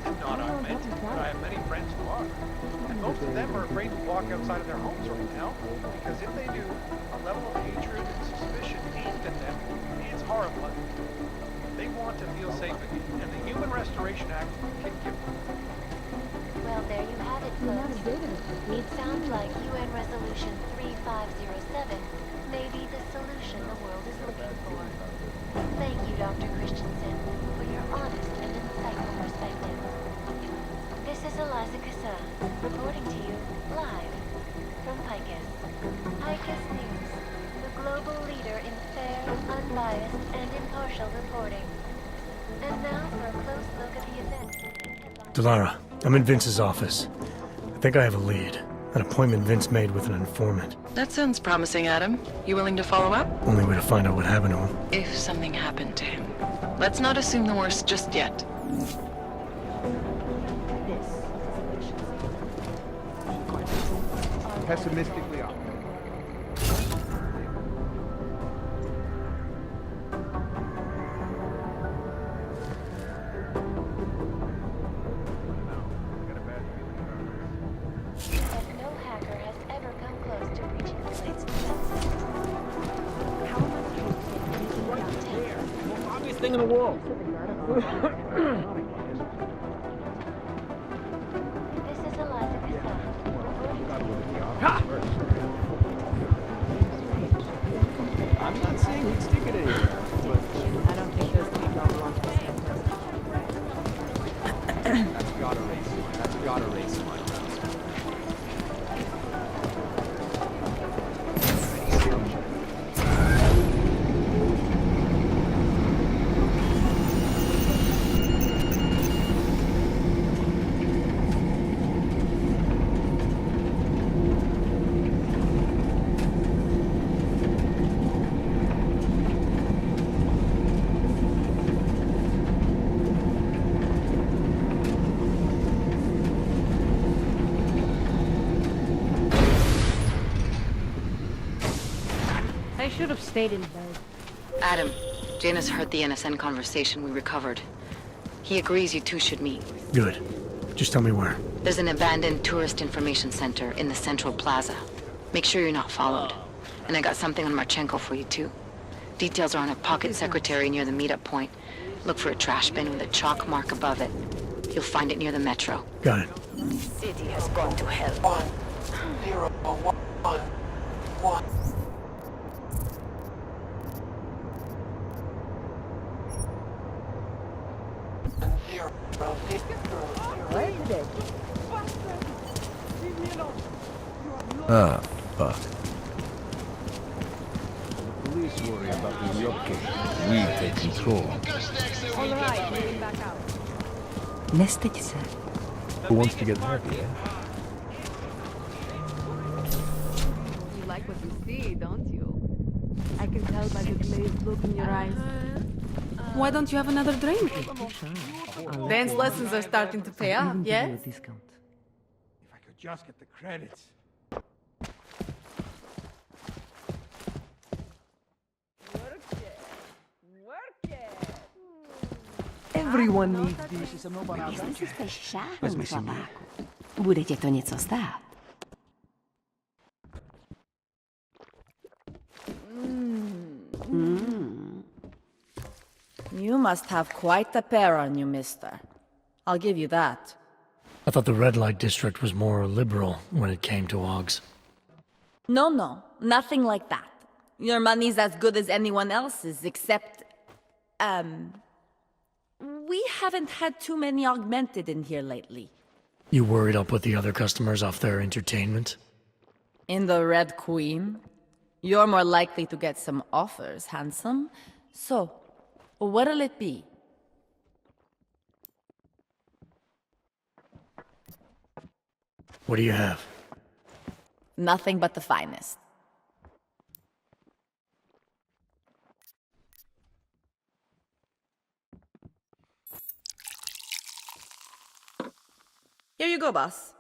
Speaker 8: I'm not augmented, but I have many friends who are. And most of them are afraid to walk outside of their homes right now, because if they do, a level of hatred and suspicion aimed at them is horrifying. They want to feel safe again, and the Human Restoration Act can give them.
Speaker 11: Well, there you have it, folks. It sounds like UN Resolution 3507 may be the solution the world is looking for. Thank you, Dr. Christensen, for your honest and insightful perspective. This is Eliza Cassan, reporting to you live from Picus. Picus News, the global leader in fair, unbiased, and impartial reporting. And now for a close look at the event.
Speaker 1: Delara, I'm in Vince's office. I think I have a lead. An appointment Vince made with an informant.
Speaker 23: That sounds promising, Adam. You willing to follow up?
Speaker 1: Only way to find out what happened to him.
Speaker 23: If something happened to him. Let's not assume the worst just yet.
Speaker 13: Pessimistically optimistic.
Speaker 11: And no hacker has ever come close to breaching the site's defenses. How am I supposed to get anything without tech?
Speaker 3: Most obvious thing in the world.
Speaker 11: This is Eliza Cassan.
Speaker 3: I'm not saying he'd stick it anywhere, but
Speaker 12: I don't think those people belong to the same person.
Speaker 8: That's gotta raise mine. That's gotta raise mine.
Speaker 7: I should have stayed in bed.
Speaker 2: Adam, Janus heard the NSN conversation we recovered. He agrees you two should meet.
Speaker 1: Good. Just tell me where.
Speaker 2: There's an abandoned tourist information center in the central plaza. Make sure you're not followed. And I got something on Marchenko for you too. Details are on a pocket secretary near the meetup point. Look for a trash bin with a chalk mark above it. You'll find it near the metro.
Speaker 1: Got it.
Speaker 21: City has gone to hell.
Speaker 6: 0, 1, 1.
Speaker 13: Ah, fuck.
Speaker 15: The police worry about the Yoke. We take control.
Speaker 21: Alright, moving back out.
Speaker 2: Nesteci.
Speaker 13: Who wants to get happy, eh?
Speaker 21: You like what you see, don't you? I can tell by the glazed look in your eyes.
Speaker 17: Why don't you have another drink? Dance lessons are starting to pay off, yes?
Speaker 18: If I could just get the credits.
Speaker 12: Everyone needs this.
Speaker 21: Jestli si chceš šáhnout, chlapáku, bude tě to něco stát.
Speaker 17: You must have quite a pair on you, mister. I'll give you that.
Speaker 1: I thought the red light district was more liberal when it came to Augs.
Speaker 17: No, nothing like that. Your money's as good as anyone else's, except, we haven't had too many augmented in here lately.
Speaker 1: You worried I'll put the other customers off their entertainment?
Speaker 17: In the Red Queen? You're more likely to get some offers, handsome. So, what'll it be?
Speaker 1: What do you have?
Speaker 17: Nothing but the finest. Here you go, boss.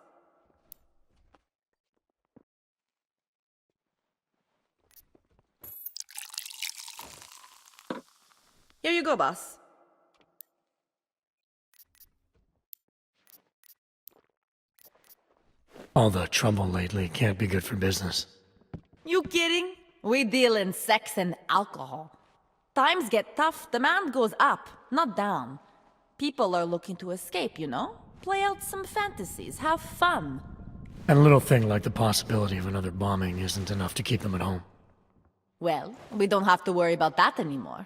Speaker 17: Here you go, boss.
Speaker 1: All the trouble lately can't be good for business.
Speaker 17: You kidding? We deal in sex and alcohol. Times get tough, demand goes up, not down. People are looking to escape, you know? Play out some fantasies, have fun.
Speaker 1: And a little thing like the possibility of another bombing isn't enough to keep them at home.
Speaker 17: Well, we don't have to worry about that anymore.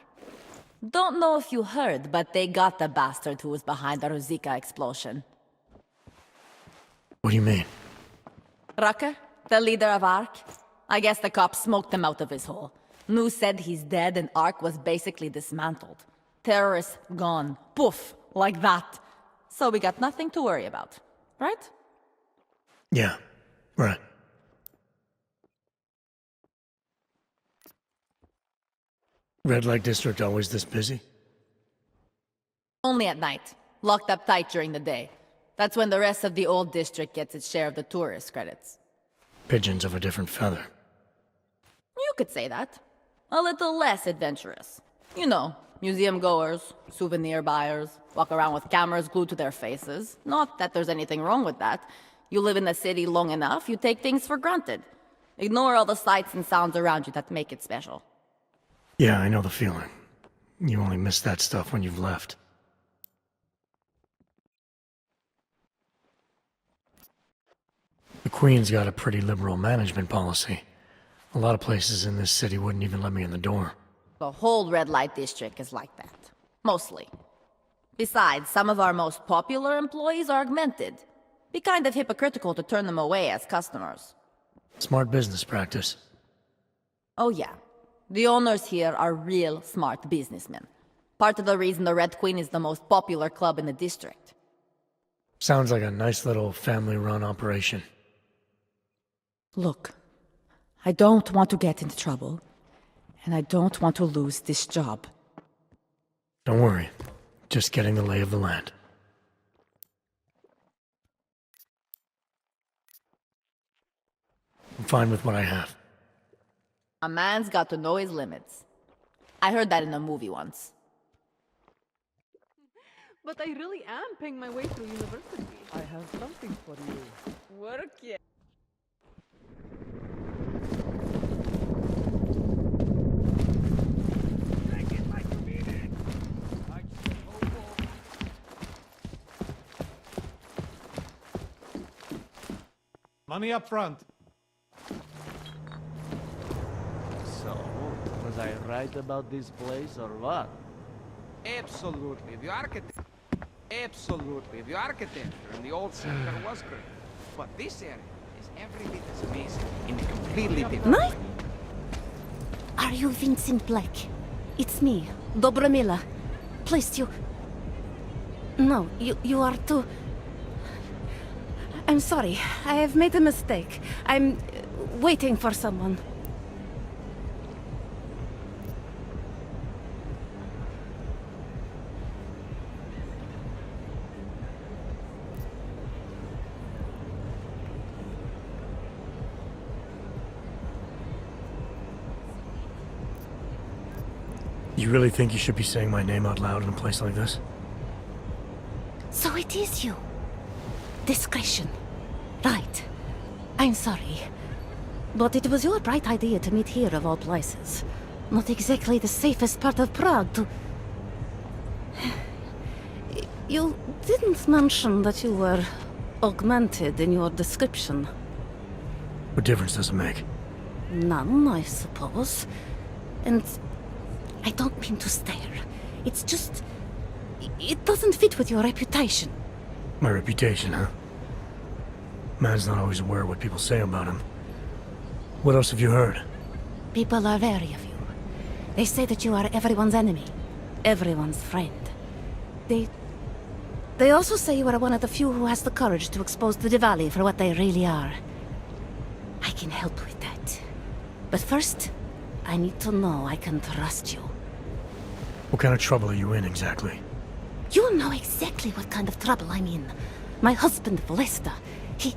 Speaker 17: Don't know if you heard, but they got the bastard who was behind the Ruzicka explosion.
Speaker 1: What do you mean?
Speaker 17: Rucker, the leader of ARC. I guess the cops smoked him out of his hole. News said he's dead and ARC was basically dismantled. Terrorists gone. Poof, like that. So we got nothing to worry about, right?
Speaker 1: Yeah, right. Red light district always this busy?
Speaker 17: Only at night. Locked up tight during the day. That's when the rest of the old district gets its share of the tourist credits.
Speaker 1: Pigeons of a different feather.
Speaker 17: You could say that. A little less adventurous. You know, museum goers, souvenir buyers, walk around with cameras glued to their faces. Not that there's anything wrong with that. You live in the city long enough, you take things for granted. Ignore all the sights and sounds around you that make it special.
Speaker 1: Yeah, I know the feeling. You only miss that stuff when you've left. The Queen's got a pretty liberal management policy. A lot of places in this city wouldn't even let me in the door.
Speaker 17: The whole red light district is like that. Mostly. Besides, some of our most popular employees are augmented. Be kind of hypocritical to turn them away as customers.
Speaker 1: Smart business practice.
Speaker 17: Oh yeah. The owners here are real smart businessmen. Part of the reason the Red Queen is the most popular club in the district.
Speaker 1: Sounds like a nice little family-run operation.
Speaker 17: Look, I don't want to get into trouble, and I don't want to lose this job.
Speaker 1: Don't worry. Just getting the lay of the land. I'm fine with what I have.
Speaker 17: A man's got to know his limits. I heard that in a movie once.
Speaker 21: But I really am paying my way through university.
Speaker 12: I have something for you.
Speaker 21: Work it.
Speaker 8: Money up front.
Speaker 3: So, was I right about this place or what?
Speaker 13: Absolutely. Absolutely. The architecture in the old center was great. But this area is every bit as amazing in a completely different way.
Speaker 5: Are you Vincent Black? It's me, Dobromila. Please, you... No, you are too... I'm sorry. I have made a mistake. I'm waiting for someone.
Speaker 1: You really think you should be saying my name out loud in a place like this?
Speaker 5: So it is you. Discretion. Right. I'm sorry. But it was your bright idea to meet here of all places. Not exactly the safest part of Prague to... You didn't mention that you were augmented in your description.
Speaker 1: What difference does it make?
Speaker 5: None, I suppose. And I don't mean to stare. It's just... It doesn't fit with your reputation.
Speaker 1: My reputation, huh? Man's not always aware of what people say about him. What else have you heard?
Speaker 5: People are wary of you. They say that you are everyone's enemy. Everyone's friend. They also say you are one of the few who has the courage to expose the Diwali for what they really are. I can help with that. But first, I need to know I can trust you.
Speaker 1: What kind of trouble are you in, exactly?
Speaker 5: You know exactly what kind of trouble I'm in. My husband, Valesta, the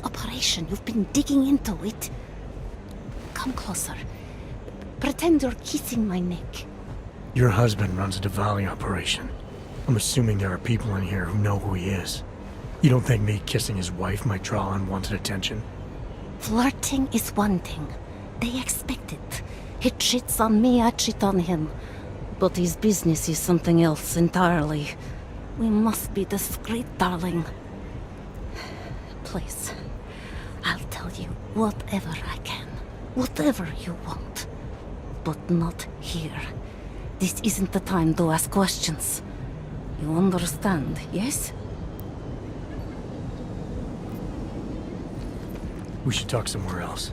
Speaker 5: operation you've been digging into it. Come closer. Pretend you're kissing my neck.
Speaker 1: Your husband runs a Diwali operation. I'm assuming there are people in here who know who he is. You don't think me kissing his wife might draw unwanted attention?
Speaker 5: Flirting is one thing. They expect it. He cheats on me, I cheat on him. But his business is something else entirely. We must be discreet, darling. Please, I'll tell you whatever I can. Whatever you want. But not here. This isn't the time to ask questions. You understand, yes?
Speaker 1: We should talk somewhere else.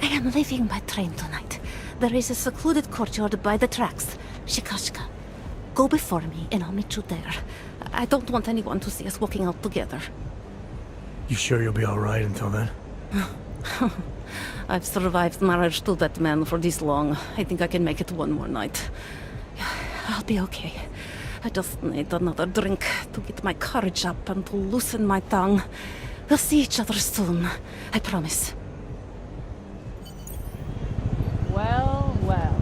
Speaker 5: I am leaving by train tonight. There is a secluded courtyard by the tracks. Shikashka. Go before me and I'll meet you there. I don't want anyone to see us walking out together.
Speaker 1: You sure you'll be alright until then?
Speaker 5: I've survived marriage to that man for this long. I think I can make it one more night. I'll be okay. I just need another drink to get my courage up and to loosen my tongue. We'll see each other soon. I promise.
Speaker 21: Well, well.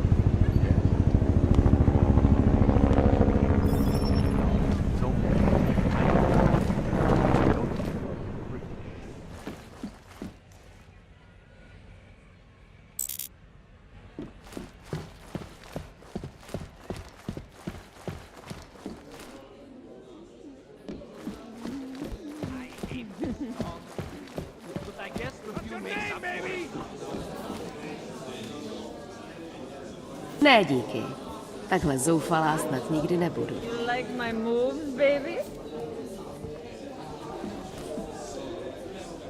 Speaker 14: Ne, díky. Takhle zoufalá snad nikdy nebudu.
Speaker 21: You like my moves, baby?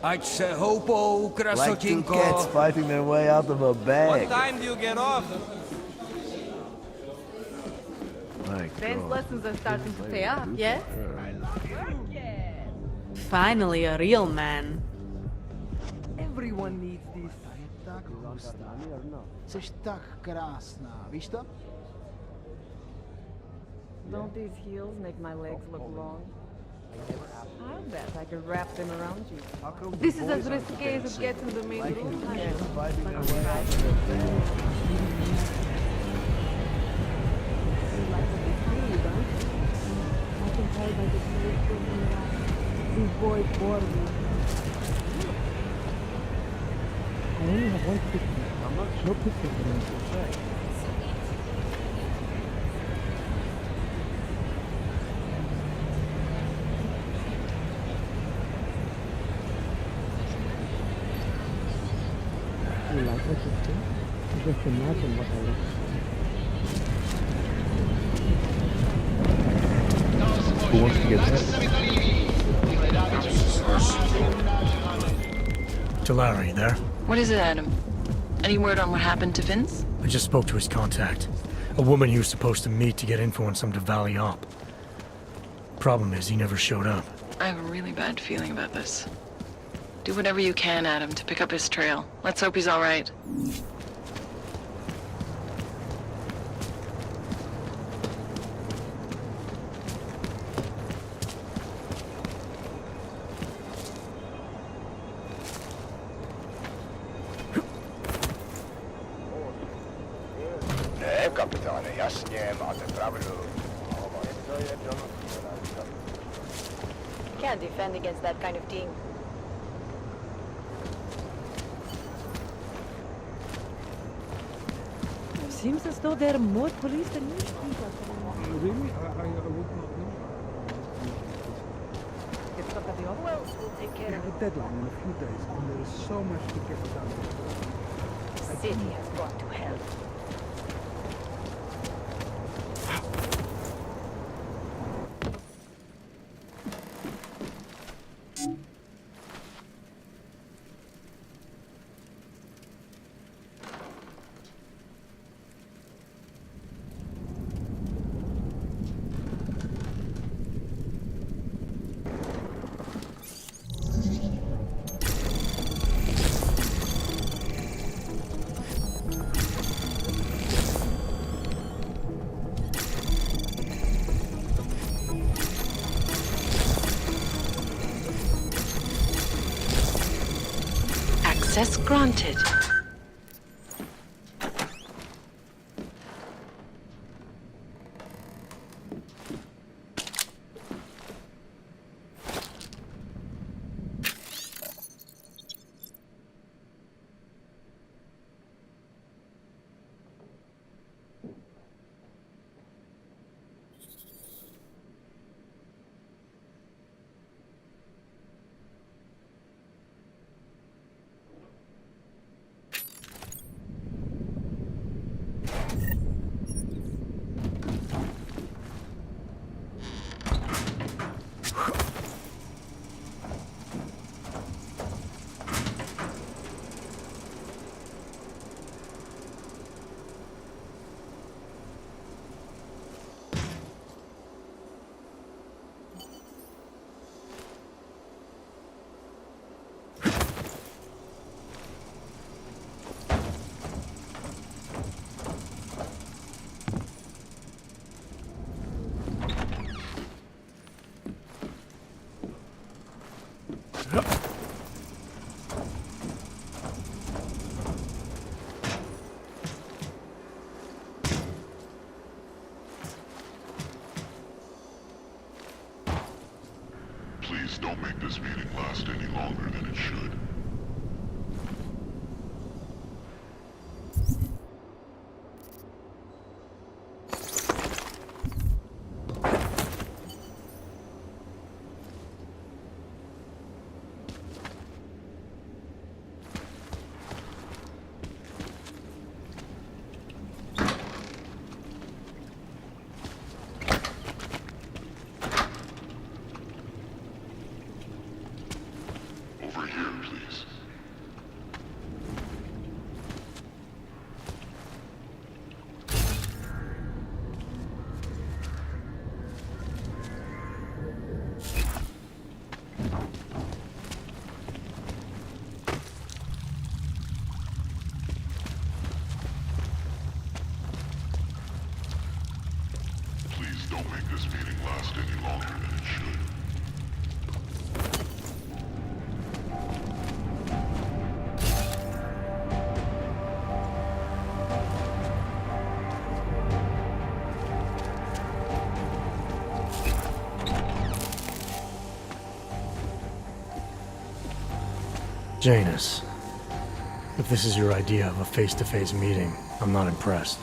Speaker 15: Ať se houpou, krasotinko.
Speaker 16: Like two cats fighting their way out of a bag.
Speaker 15: What time do you get off?
Speaker 21: Dance lessons are starting to pay off, yes?
Speaker 7: Finally, a real man.
Speaker 12: Everyone needs this. Tak hustá. Jseš tak krásná, víš to?
Speaker 21: Don't these heels make my legs look long? I bet I could wrap them around you. This is as risky as it gets in the main room. I can tell by the smooth in your eyes. These boys bore me. I only have one picture. How much? No picture for them to say. You like what you see? Just imagine what I look like.
Speaker 13: Who wants to get that?
Speaker 1: To Larry, there?
Speaker 4: What is it, Adam? Any word on what happened to Vince?
Speaker 1: I just spoke to his contact. A woman he was supposed to meet to get info on some Valley op. Problem is, he never showed up.
Speaker 4: I have a really bad feeling about this. Do whatever you can, Adam, to pick up his trail. Let's hope he's all right.
Speaker 19: Kapitane, jasně, máte pravdu.
Speaker 20: Can't defend against that kind of team.
Speaker 21: Seems as though there are more police than usual.
Speaker 12: Really? I would not know.
Speaker 21: Get stuck at the office? Well, we'll take care of it.
Speaker 12: A deadline in a few days, and there is so much to get done.
Speaker 20: The city has gone to hell.
Speaker 4: Access granted.
Speaker 1: Janus, if this is your idea of a face-to-face meeting, I'm not impressed.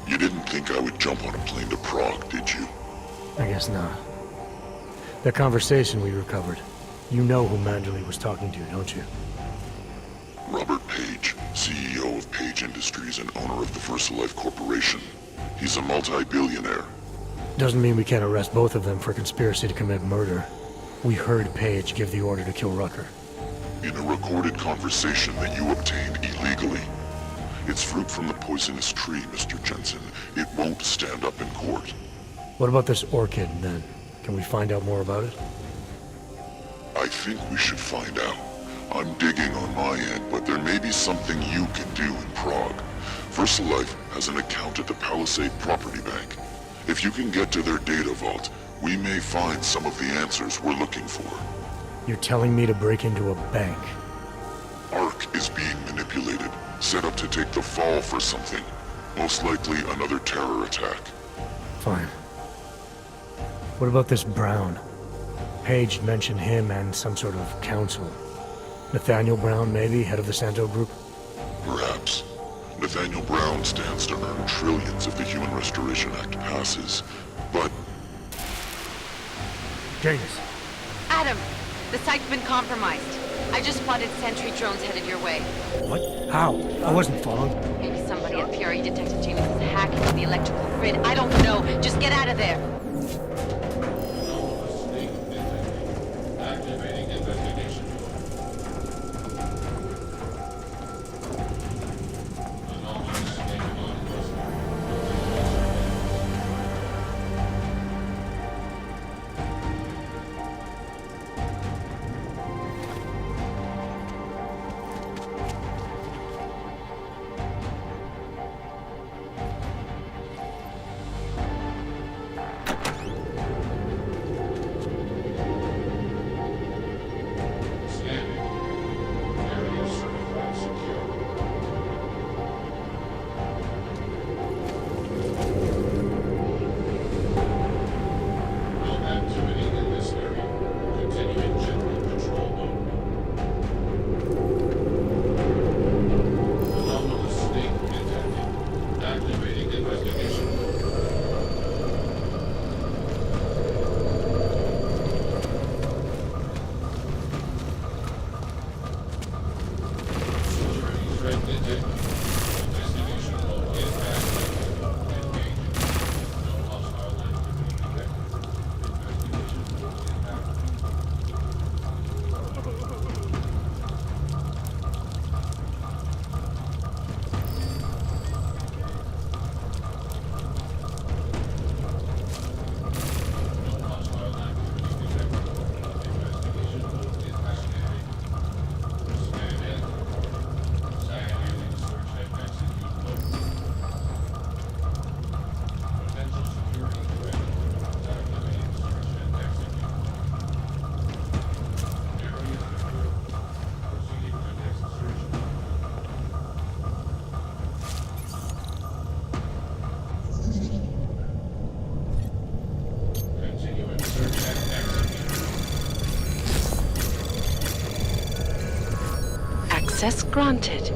Speaker 9: You didn't think I would jump on a plane to Prague, did you?
Speaker 1: I guess not. That conversation we recovered, you know who Manderley was talking to, don't you?
Speaker 9: Robert Page, CEO of Page Industries and owner of the VersaLife Corporation. He's a multi-billionaire.
Speaker 1: Doesn't mean we can't arrest both of them for conspiracy to commit murder. We heard Page give the order to kill Rucker.
Speaker 9: In a recorded conversation that you obtained illegally. It's fruit from the poisonous tree, Mr. Jensen. It won't stand up in court.
Speaker 1: What about this orchid, then? Can we find out more about it?
Speaker 9: I think we should find out. I'm digging on my end, but there may be something you can do in Prague. VersaLife has an account at the Palisade Property Bank. If you can get to their data vault, we may find some of the answers we're looking for.
Speaker 1: You're telling me to break into a bank?
Speaker 9: Ark is being manipulated, set up to take the fall for something. Most likely another terror attack.
Speaker 1: Fine. What about this Brown? Page mentioned him and some sort of council. Nathaniel Brown, maybe, head of the Santo Group?
Speaker 9: Perhaps. Nathaniel Brown stands to earn trillions if the Human Restoration Act passes, but...
Speaker 1: Janus.
Speaker 10: Adam, the site's been compromised. I just spotted sentry drones headed your way.
Speaker 1: What? How? I wasn't followed.
Speaker 10: Maybe somebody at PRE detected James is hacking the electrical grid. I don't know. Just get out of there.
Speaker 9: Activating investigation.
Speaker 4: Access granted.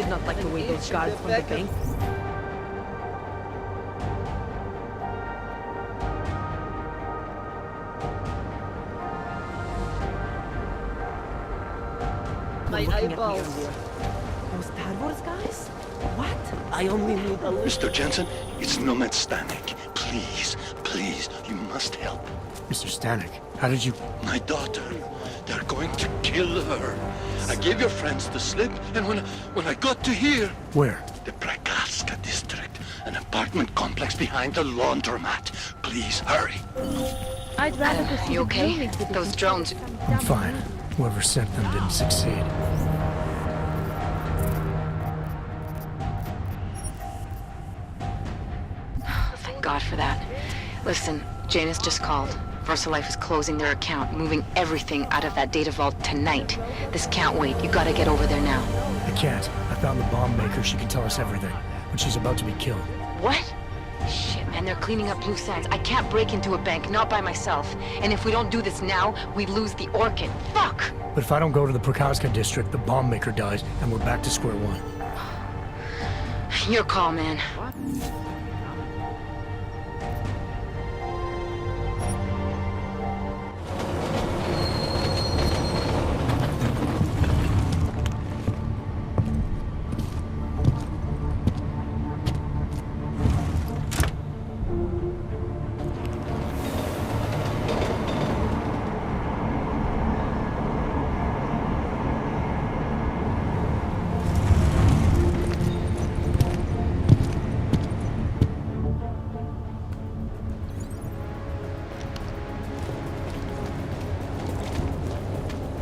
Speaker 7: did not like the way those guards from the bank.
Speaker 3: My eyeballs.
Speaker 7: Those Star Wars guys? What?
Speaker 3: I only need a little.
Speaker 11: Mr. Jensen, it's Nomad Stanek. Please, please, you must help.
Speaker 1: Mr. Stanek, how did you...
Speaker 11: My daughter. They're going to kill her. I gave your friends the slip, and when I got to here...
Speaker 1: Where?
Speaker 11: The Prakaska district. An apartment complex behind the laundromat. Please, hurry.
Speaker 21: I'd rather go see
Speaker 10: You
Speaker 21: the
Speaker 10: okay?
Speaker 21: buildings with
Speaker 10: Those drones.
Speaker 1: I'm fine. Whoever sent them didn't succeed.
Speaker 10: Thank God for that. Listen, Janus just called. VersaLife is closing their account, moving everything out of that data vault tonight. This can't wait. You gotta get over there now.
Speaker 1: I can't. I found the bomb maker. She can tell us everything. But she's about to be killed.
Speaker 10: What? Shit, man, they're cleaning up loose ends. I can't break into a bank, not by myself. And if we don't do this now, we lose the Orchid. Fuck!
Speaker 1: But if I don't go to the Prakaska district, the bomb maker dies, and we're back to square one.
Speaker 10: Your call, man.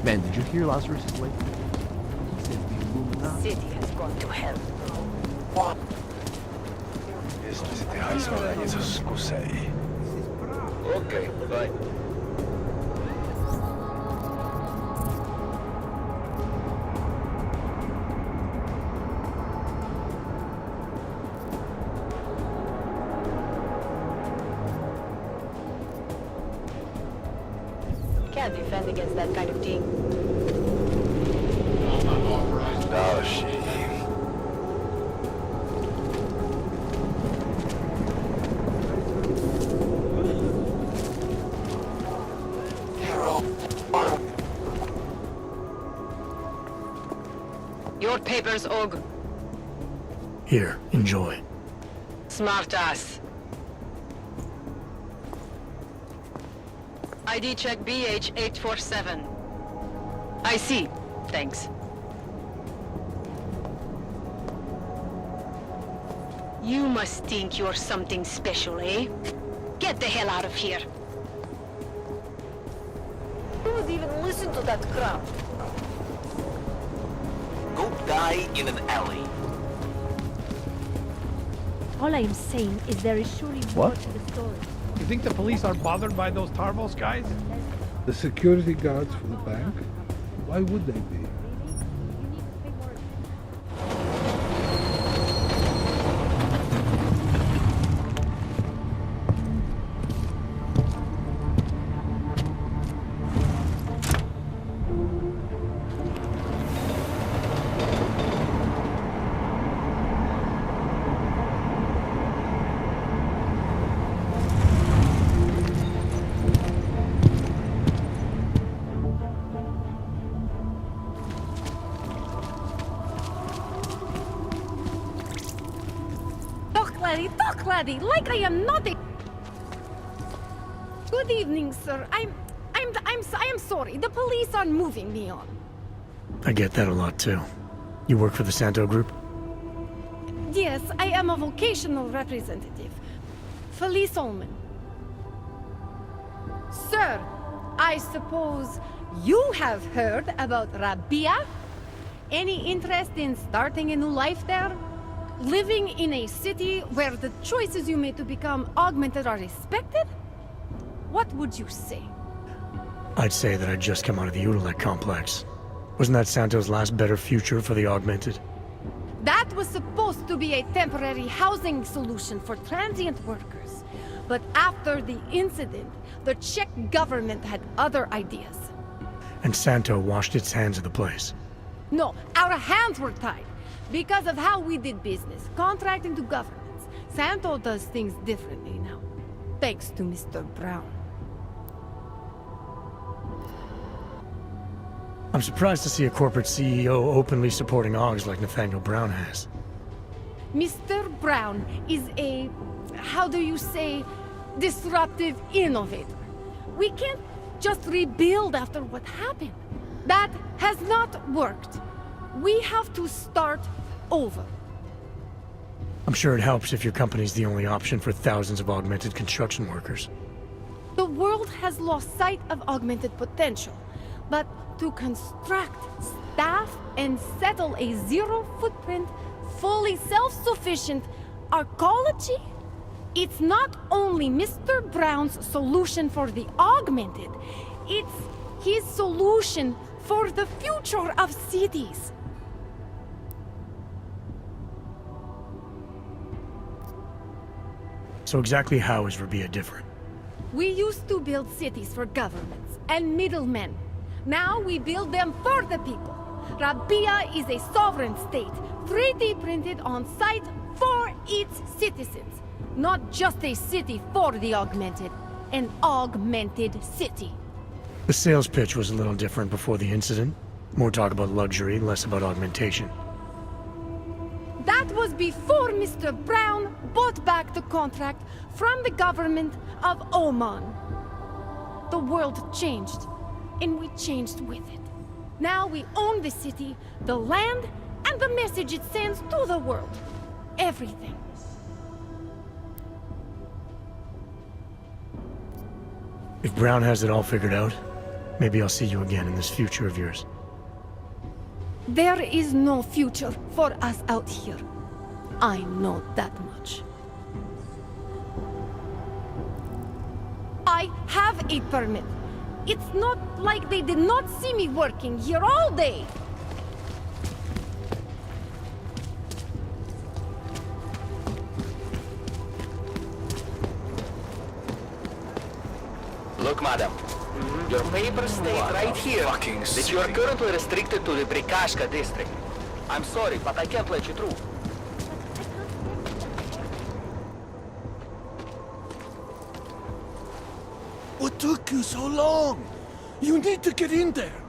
Speaker 13: Man, did you hear Lazarus is late? He said the Illuminati.
Speaker 20: City has gone to hell.
Speaker 6: What?
Speaker 19: Если ты хайсмена не заскусай. Okay, fine.
Speaker 20: Can't defend against that kind of thing.
Speaker 19: Oh, shit.
Speaker 10: Your papers, Og.
Speaker 1: Here, enjoy.
Speaker 10: Smart ass. ID check BH847. I see. Thanks. You must think you're something special, eh? Get the hell out of here.
Speaker 20: Who would even listen to that crap?
Speaker 19: Go die in an alley.
Speaker 21: All I am saying is there is surely more
Speaker 8: What?
Speaker 21: to the story.
Speaker 8: You think the police are bothered by those Tarvos guys?
Speaker 15: The security guards for the bank? Why would they be?
Speaker 5: Talk, laddie, like I am not a... Good evening, sir. I am sorry. The police are moving me on.
Speaker 1: I get that a lot, too. You work for the Santo Group?
Speaker 5: Yes, I am a vocational representative. Felice Ullman. Sir, I suppose you have heard about Rabia? Any interest in starting a new life there? Living in a city where the choices you made to become augmented are respected? What would you say?
Speaker 1: I'd say that I'd just come out of the Udalek complex. Wasn't that Santo's last better future for the augmented?
Speaker 5: That was supposed to be a temporary housing solution for transient workers. But after the incident, the Czech government had other ideas.
Speaker 1: And Santo washed its hands of the place.
Speaker 5: No, our hands were tied.
Speaker 21: Because of how we did business, contracting to governments. Santo does things differently now. Thanks to Mr. Brown.
Speaker 1: I'm surprised to see a corporate CEO openly supporting Oggs like Nathaniel Brown has.
Speaker 21: Mr. Brown is a, how do you say, disruptive innovator. We can't just rebuild after what happened. That has not worked. We have to start over.
Speaker 1: I'm sure it helps if your company's the only option for thousands of augmented construction workers.
Speaker 21: The world has lost sight of augmented potential, but to construct, staff, and settle a zero-footprint, fully self-sufficient arcology? It's not only Mr. Brown's solution for the augmented, it's his solution for the future of cities.
Speaker 1: So exactly how is Rabia different?
Speaker 21: We used to build cities for governments and middlemen. Now we build them for the people. Rabia is a sovereign state, 3D printed on site for its citizens. Not just a city for the augmented, an augmented city.
Speaker 1: The sales pitch was a little different before the incident. More talk about luxury, less about augmentation.
Speaker 21: That was before Mr. Brown bought back the contract from the government of Oman. The world changed, and we changed with it. Now we own the city, the land, and the message it sends to the world. Everything.
Speaker 1: If Brown has it all figured out, maybe I'll see you again in this future of yours.
Speaker 21: There is no future for us out here. I know that much. I have a permit. It's not like they did not see me working here all day.
Speaker 19: Look, madam. Your papers state right here that you are currently restricted to the Brikashka district. I'm sorry, but I can't let you through.
Speaker 18: What took you so long? You need to get in there.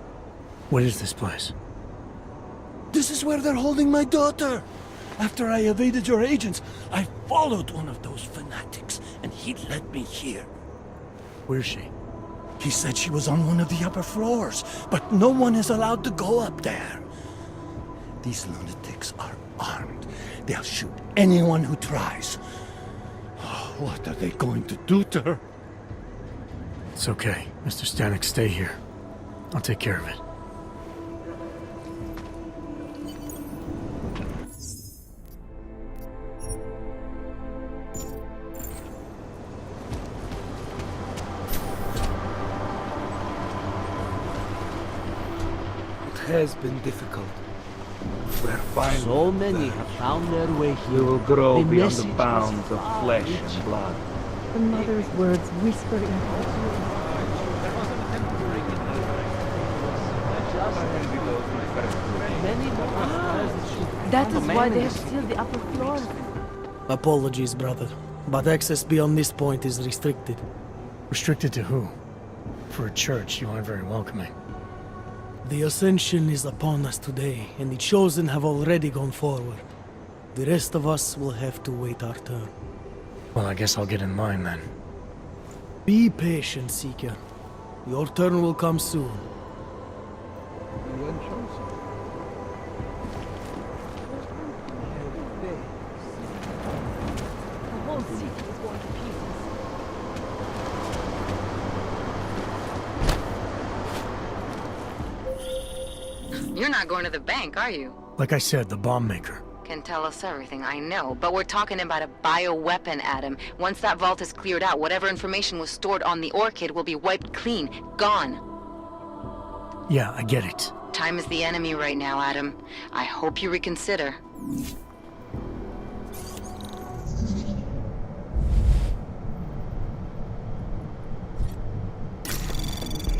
Speaker 1: What is this place?
Speaker 18: This is where they're holding my daughter. After I evaded your agents, I followed one of those fanatics, and he led me here.
Speaker 1: Where's she?
Speaker 18: He said she was on one of the upper floors, but no one is allowed to go up there. These lunatics are armed. They'll shoot anyone who tries. Oh, what are they going to do to her?
Speaker 1: It's okay. Mr. Stanek, stay here. I'll take care of it.
Speaker 2: It has been difficult. We're fine.
Speaker 3: So many have found their way here.
Speaker 2: We will grow
Speaker 3: The
Speaker 2: beyond the
Speaker 3: message
Speaker 2: bounds
Speaker 3: was
Speaker 2: of flesh and blood.
Speaker 21: The mother's words whisper in her ear. That is why they have sealed the upper floors.
Speaker 12: Apologies, brother, but access beyond this point is restricted.
Speaker 1: Restricted to who? For a church, you aren't very welcoming.
Speaker 12: The ascension is upon us today, and the chosen have already gone forward. The rest of us will have to wait our turn.
Speaker 1: Well, I guess I'll get in line then.
Speaker 12: Be patient, Seeker. Your turn will come soon.
Speaker 21: The whole city is going to pieces.
Speaker 10: You're not going to the bank, are you?
Speaker 1: Like I said, the bomb maker.
Speaker 10: Can tell us everything, I know. But we're talking about a bioweapon, Adam. Once that vault is cleared out, whatever information was stored on the Orchid will be wiped clean. Gone.
Speaker 1: Yeah, I get it.
Speaker 10: Time is the enemy right now, Adam. I hope you reconsider.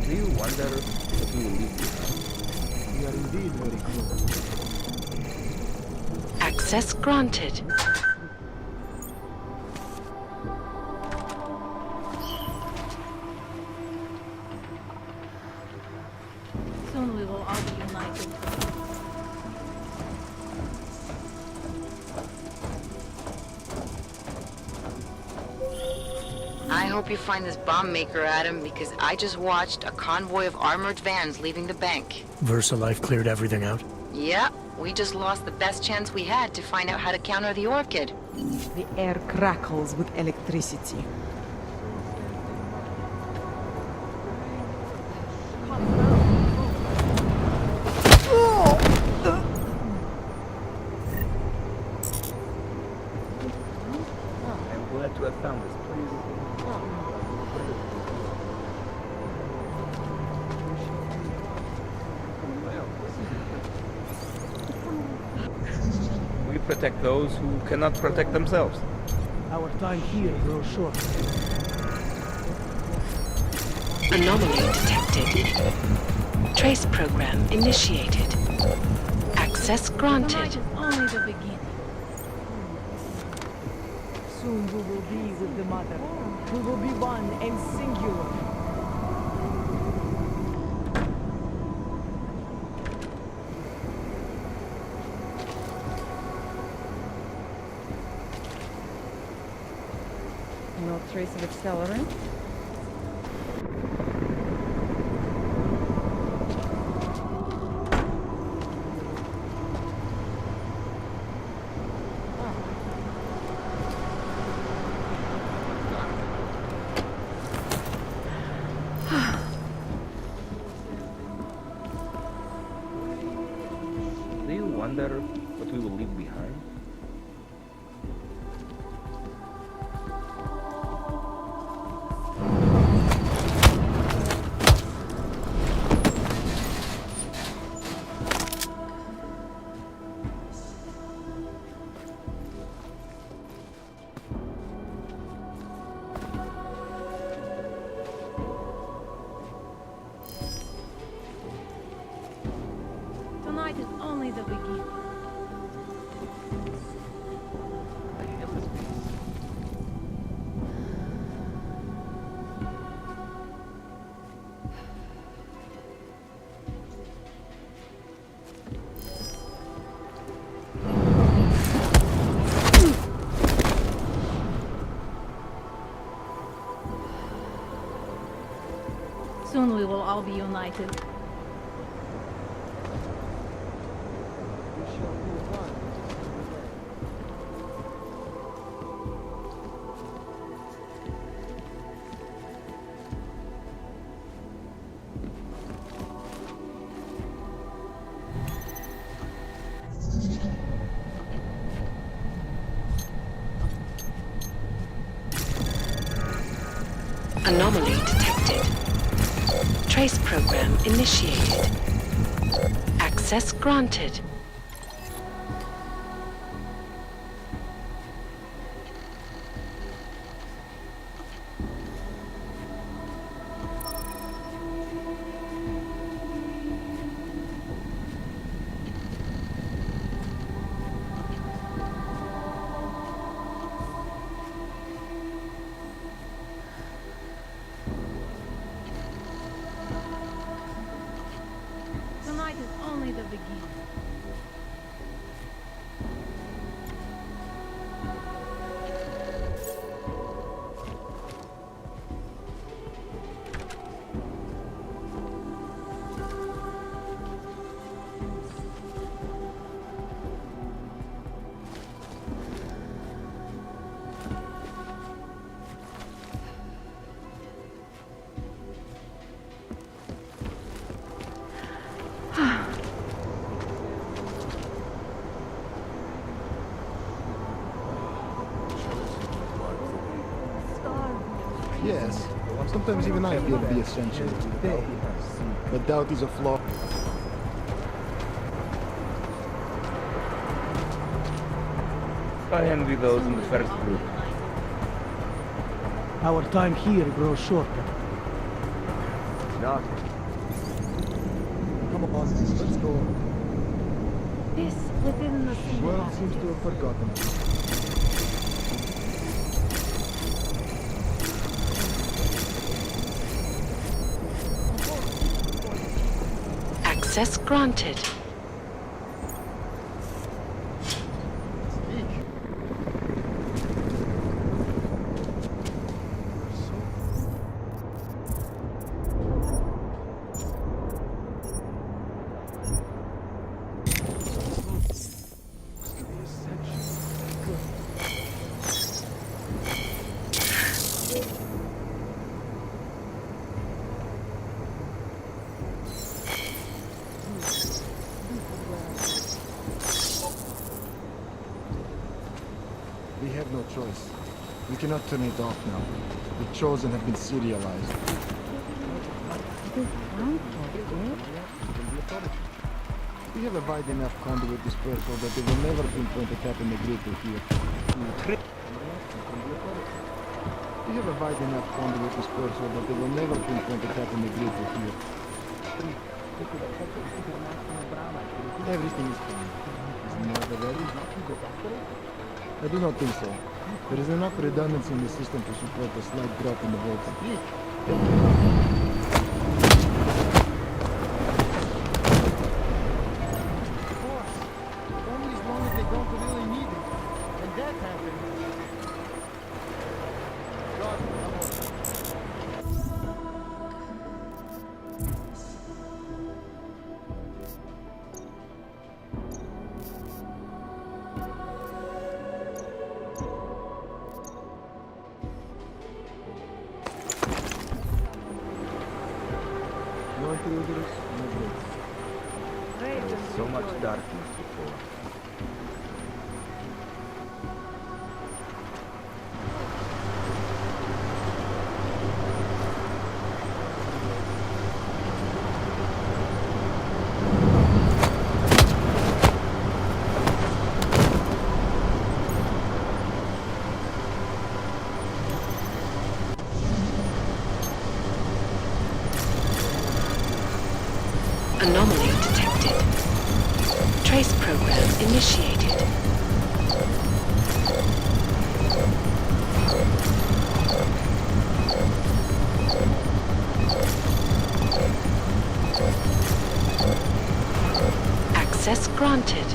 Speaker 2: Do you wonder if we will leave this house? We are indeed very close.
Speaker 4: Access granted.
Speaker 5: Soon we will all be united.
Speaker 10: I hope you find this bomb maker, Adam, because I just watched a convoy of armored vans leaving the bank.
Speaker 1: VersaLife cleared everything out?
Speaker 10: Yeah, we just lost the best chance we had to find out how to counter the Orchid.
Speaker 17: The air crackles with electricity.
Speaker 13: I'm glad to have found this place. We protect those who cannot protect themselves.
Speaker 12: Our time here grows short.
Speaker 4: Anomaly detected. Trace program initiated. Access granted.
Speaker 5: Tonight is only the beginning.
Speaker 17: Soon we will be with the Mother. We will be one and singular.
Speaker 7: No trace of accelerant.
Speaker 13: Do you wonder what we will leave behind?
Speaker 5: Tonight is only the beginning. Soon we will all be united.
Speaker 4: Anomaly detected. Trace program initiated. Access granted.
Speaker 5: Tonight is only the beginning.
Speaker 22: Yes, sometimes even I feel the ascension. But doubt is a flaw.
Speaker 13: I envy those in the first group.
Speaker 12: Our time here grows short.
Speaker 22: Not. Come on, let's go.
Speaker 17: This within the
Speaker 22: The world seems to have forgotten us.
Speaker 4: Access granted.
Speaker 22: We have no choice. We cannot turn it off now. The Chosen have been serialized. We have a wide enough conduit dispersal that they will never pinpoint a tap in the grid to here. We have a wide enough conduit dispersal that they will never pinpoint a tap in the grid to here. Everything is fine. Is the mother ready? I do not think so. There is enough redundancy in the system to support a slight drop in the voltage.
Speaker 12: Only as long as they don't really need it. And that happens.
Speaker 22: No intruders, no gates.
Speaker 13: So much darkness before.
Speaker 4: Anomaly detected. Trace program initiated. Access granted.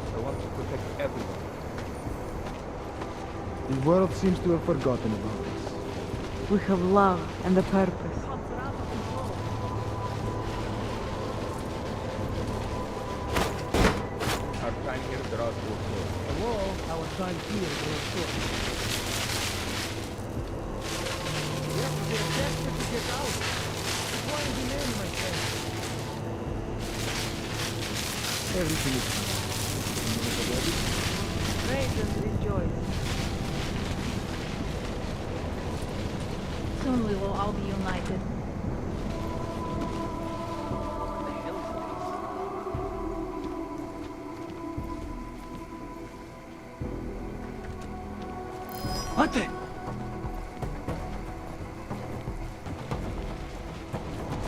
Speaker 13: I want to protect everyone.
Speaker 22: The world seems to have forgotten about us.
Speaker 17: We have love and a purpose.
Speaker 13: Our time here draws to a close.
Speaker 12: Hello, our time here is short. Yep, they're desperate to get out. Why the name, my friend?
Speaker 22: Everything is fine.
Speaker 17: Praise and rejoice.
Speaker 21: Soon we will all be united.
Speaker 11: Ate!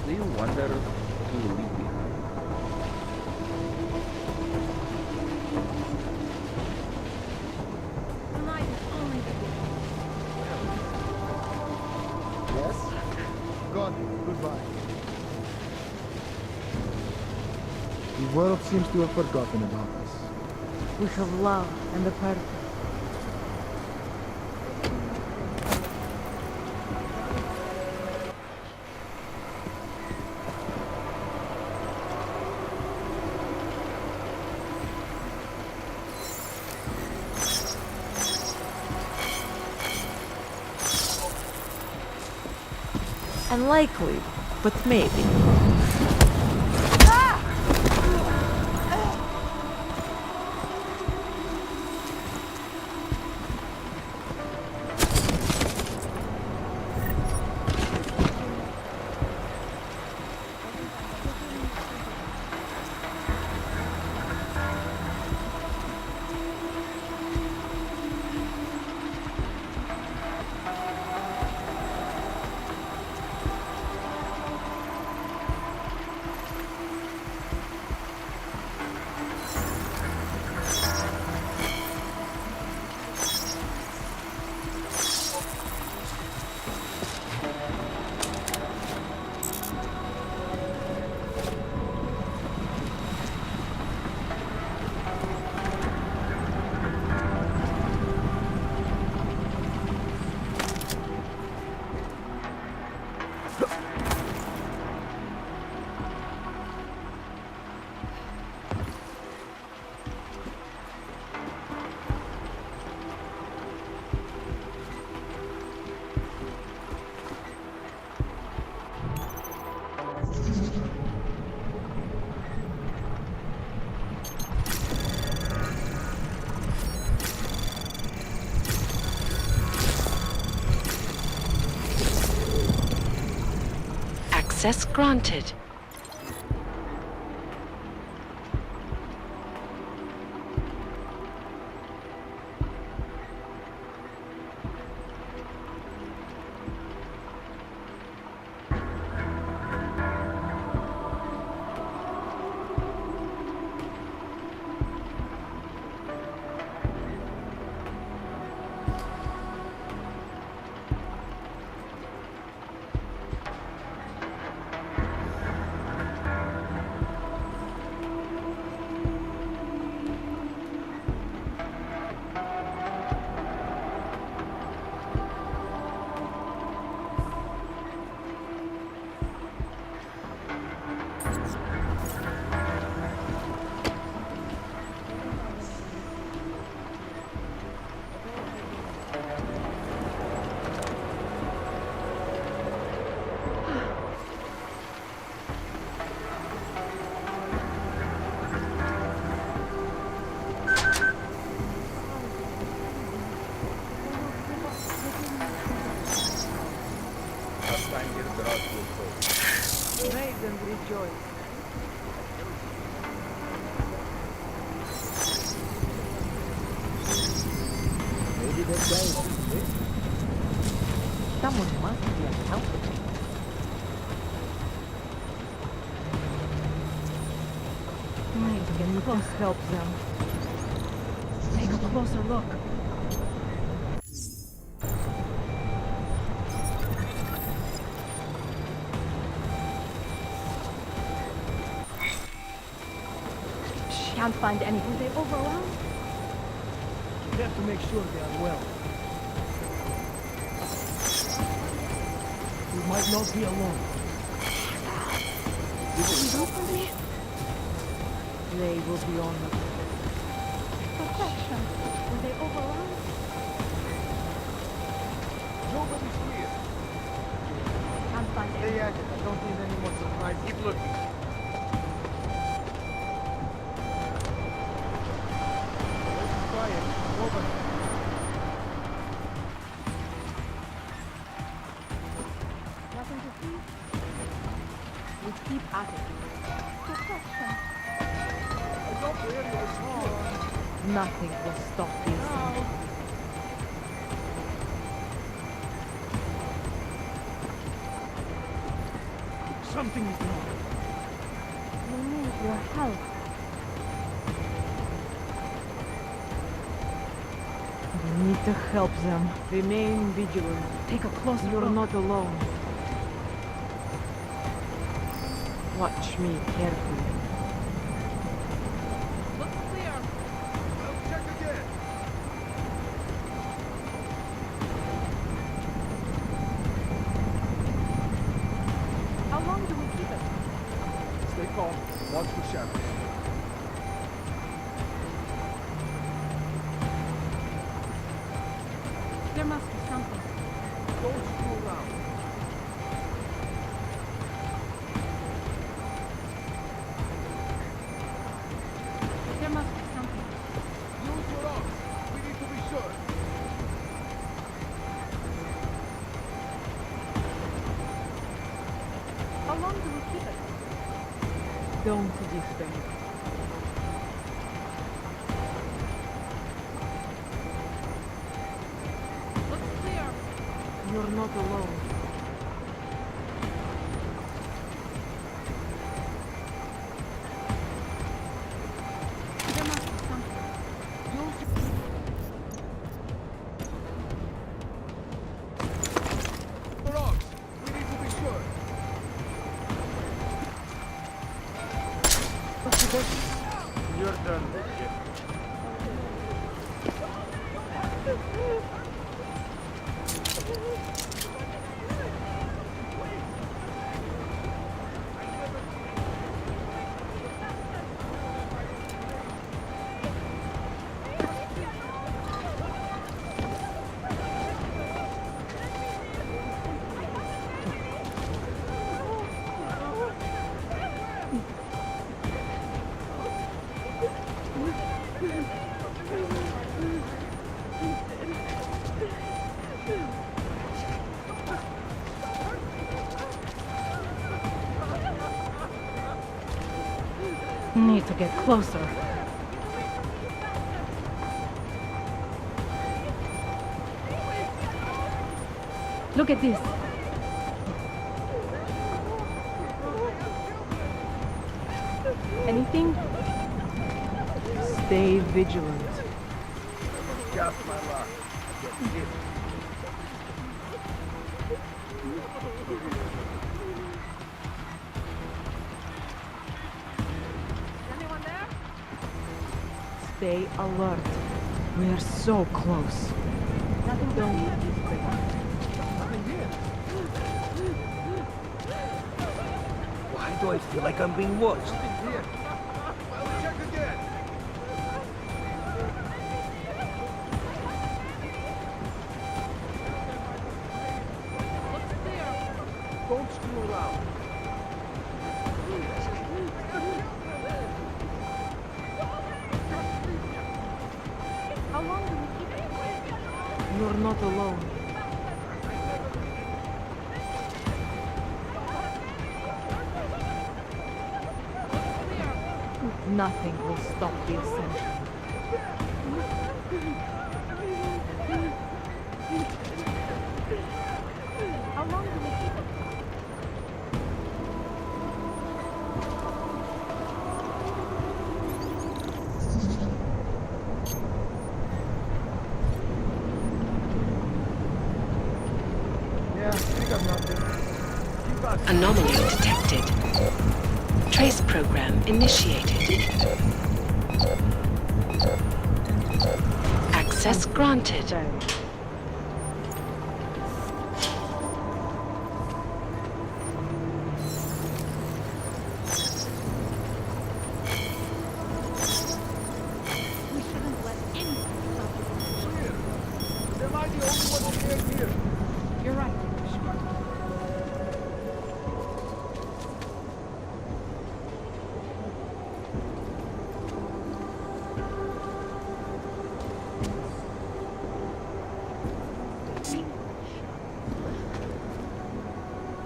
Speaker 2: Do you wonder who will leave behind?
Speaker 21: Tonight is only the beginning.
Speaker 22: Yes? God, goodbye. The world seems to have forgotten about us.
Speaker 17: We have love and the purpose. Unlikely, but maybe.
Speaker 4: Access granted.
Speaker 17: Praise and rejoice.
Speaker 22: Maybe that guy is sick.
Speaker 17: Someone must be accountable. Maybe this helps them. Take a closer look. Can't find any. Were they overwhelmed?
Speaker 12: We have to make sure they are well. We might not be alone.
Speaker 17: You can do for me? They will be on the protection. Were they overwhelmed?
Speaker 8: Nobody's here.
Speaker 17: Can't find any.
Speaker 22: Stay at it. I don't need any more supplies. Keep looking. Quiet. Over.
Speaker 17: Nothing to see? We keep at it. Protection.
Speaker 8: I thought the area was secure.
Speaker 17: Nothing will stop the ascent.
Speaker 12: Something is wrong.
Speaker 17: We need your help. We need to help them. Remain vigilant. Take a closer look. You're not alone. Watch me carefully. must be something.
Speaker 8: Don't screw around.
Speaker 17: There must be something.
Speaker 8: Use your arms. We need to be sure.
Speaker 17: How long do we keep it? Don't despair. Looks clear. You're not alone. There must be something.
Speaker 8: Your arms. We need to be sure.
Speaker 2: You're done.
Speaker 17: Need to get closer. Look at this. Anything? Stay vigilant.
Speaker 8: Just my luck. Get hit.
Speaker 17: Anyone there? Stay alert. We're so close. Nothing don't
Speaker 19: Why do I feel like I'm being watched?
Speaker 8: Here. Well, check again. Don't screw around.
Speaker 17: How long do we keep it? You're not alone. Nothing will stop the ascension. How long do we keep it?
Speaker 8: Yeah, we got nothing. Keep us.
Speaker 14: Anomaly detected. Trace program initiated. Access granted.
Speaker 17: We shouldn't let anything stop us.
Speaker 8: Clear. Am I the only one who can't hear?
Speaker 17: You're right.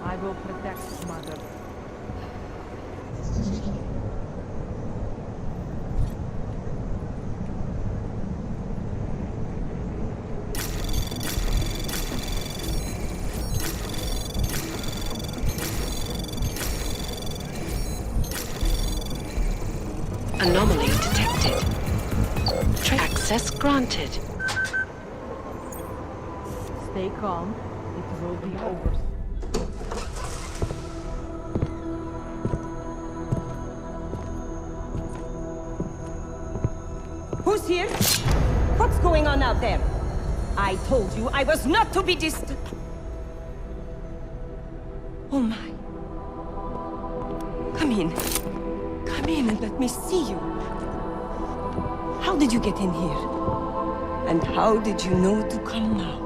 Speaker 17: I will protect Mother.
Speaker 14: Anomaly detected. Access granted.
Speaker 17: Stay calm. It will be over.
Speaker 16: Who's here? What's going on out there? I told you I was not to be distant. Oh my. Come in. Come in and let me see you. How did you get in here? And how did you know to come now?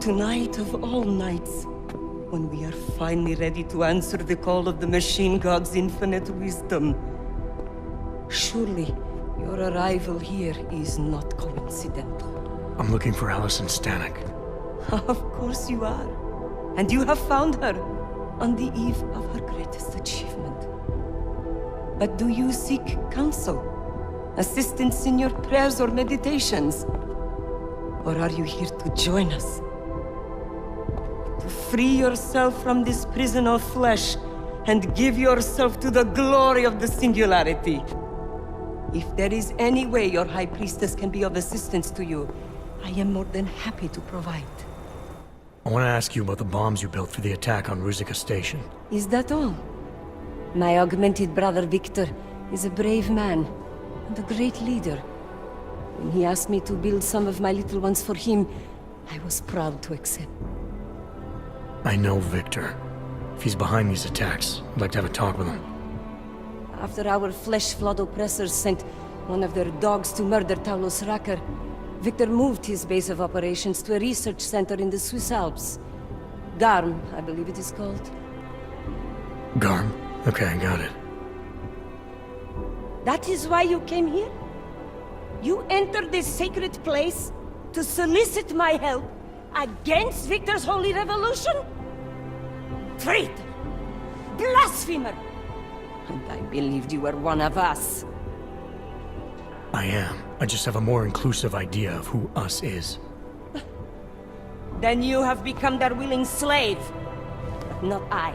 Speaker 16: tonight of all nights, when we are finally ready to answer the call of the Machine God's infinite wisdom. Surely, your arrival here is not coincidental.
Speaker 1: I'm looking for Allison Stanek.
Speaker 16: Of course you are. And you have found her on the eve of her greatest achievement. But do you seek counsel? Assistance in your prayers or meditations? Or are you here to join us? To free yourself from this prison of flesh and give yourself to the glory of the singularity? If there is any way your High Priestess can be of assistance to you, I am more than happy to provide.
Speaker 1: I want to ask you about the bombs you built for the attack on Ruzicka Station.
Speaker 16: Is that all? My augmented brother Victor is a brave man and a great leader. When he asked me to build some of my little ones for him, I was proud to accept.
Speaker 1: I know Victor. If he's behind these attacks, I'd like to have a talk with him.
Speaker 16: After our flesh-flood oppressors sent one of their dogs to murder Talos Racker, Victor moved his base of operations to a research center in the Swiss Alps. Garm, I believe it is called.
Speaker 1: Garm? Okay, I got it.
Speaker 16: That is why you came here? You entered this sacred place to solicit my help against Victor's holy revolution? Traitor! Blasphemer! And I believed you were one of us.
Speaker 1: I am. I just have a more inclusive idea of who us is.
Speaker 16: Then you have become their willing slave. But not I.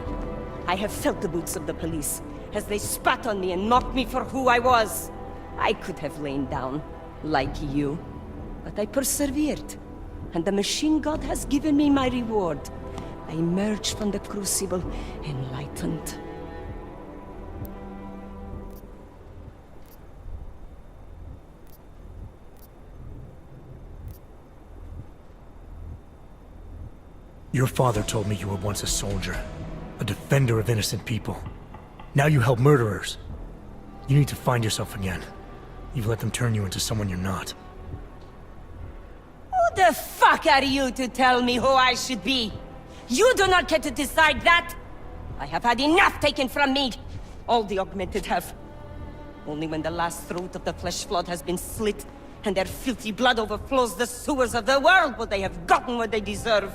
Speaker 16: I have felt the boots of the police as they spat on me and mocked me for who I was. I could have lain down, like you. But I persevered. And the Machine God has given me my reward. I emerged from the crucible enlightened.
Speaker 1: Your father told me you were once a soldier, a defender of innocent people. Now you help murderers. You need to find yourself again. You've let them turn you into someone you're not.
Speaker 16: Who the fuck are you to tell me who I should be? You do not get to decide that! I have had enough taken from me! All the augmented have. Only when the last throat of the flesh flood has been slit, and their filthy blood overflows the sewers of the world, will they have gotten what they deserve.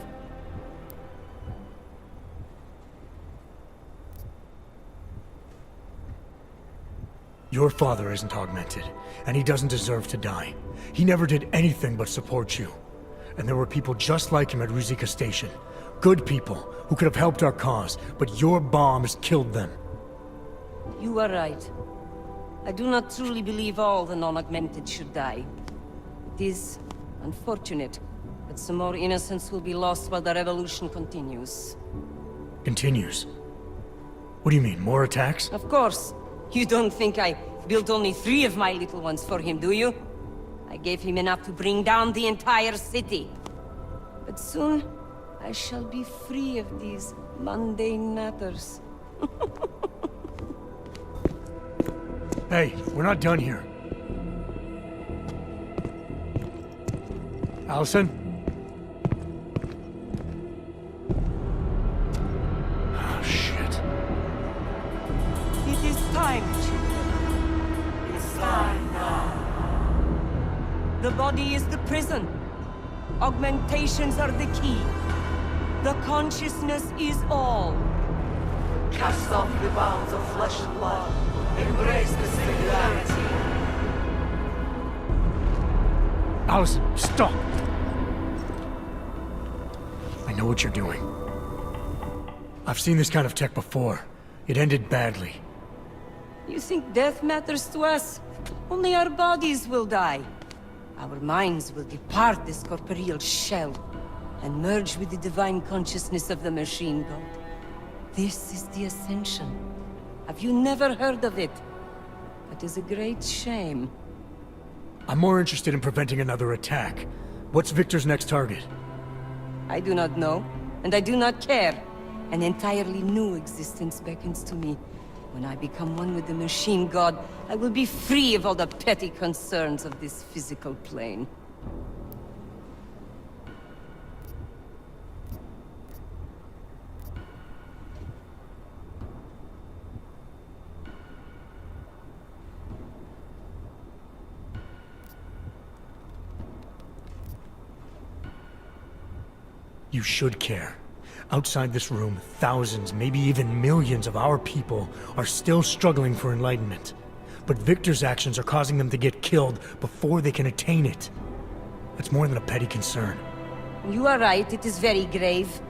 Speaker 1: Your father isn't augmented, and he doesn't deserve to die. He never did anything but support you. And there were people just like him at Ruzicka Station. Good people, who could have helped our cause, but your bombs killed them.
Speaker 16: You are right. I do not truly believe all the non-augmented should die. It is unfortunate, but some more innocents will be lost while the revolution continues.
Speaker 1: Continues? What do you mean, more attacks?
Speaker 16: Of course. You don't think I built only 3 of my little ones for him, do you? I gave him enough to bring down the entire city. But soon, I shall be free of these mundane matters.
Speaker 1: Hey, we're not done here. Allison? Oh, shit.
Speaker 16: It is time, children. It's time now. The body is the prison. Augmentations are the key. The consciousness is all.
Speaker 19: Cast off the bounds of flesh and blood. Embrace the singularity.
Speaker 1: Allison, stop! I know what you're doing. I've seen this kind of tech before. It ended badly.
Speaker 16: You think death matters to us? Only our bodies will die. Our minds will depart this corporeal shell and merge with the divine consciousness of the Machine God. This is the Ascension. Have you never heard of it? That is a great shame.
Speaker 1: I'm more interested in preventing another attack. What's Victor's next target?
Speaker 16: I do not know, and I do not care. An entirely new existence beckons to me. When I become one with the Machine God, I will be free of all the petty concerns of this physical plane.
Speaker 1: You should care. Outside this room, thousands, maybe even millions of our people are still struggling for enlightenment. But Victor's actions are causing them to get killed before they can attain it. That's more than a petty concern.
Speaker 16: You are right, it is very grave.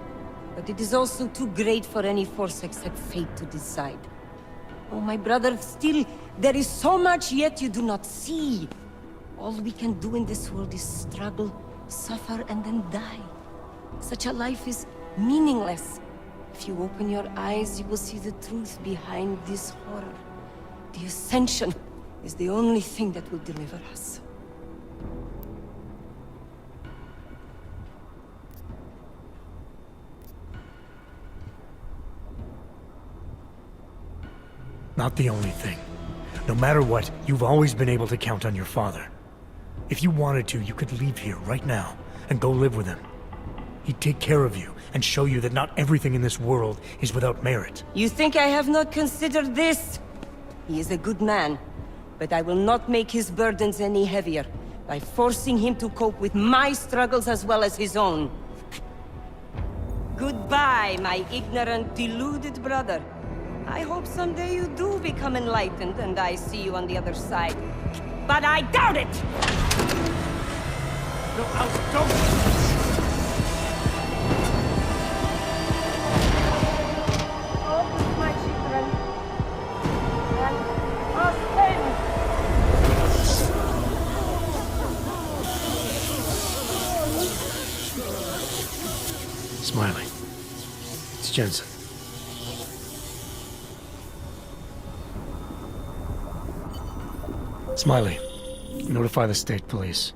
Speaker 16: But it is also too great for any force except fate to decide. Oh, my brother, still, there is so much yet you do not see. All we can do in this world is struggle, suffer, and then die. Such a life is meaningless. If you open your eyes, you will see the truth behind this horror. The Ascension is the only thing that will deliver us.
Speaker 1: Not the only thing. No matter what, you've always been able to count on your father. If you wanted to, you could leave here right now and go live with him. He'd take care of you and show you that not everything in this world is without merit.
Speaker 16: You think I have not considered this? He is a good man, but I will not make his burdens any heavier by forcing him to cope with my struggles as well as his own. Goodbye, my ignorant, deluded brother. I hope someday you do become enlightened and I see you on the other side. But I doubt it!
Speaker 1: No, don't! Smiley. It's Jensen. Smiley, notify the state police.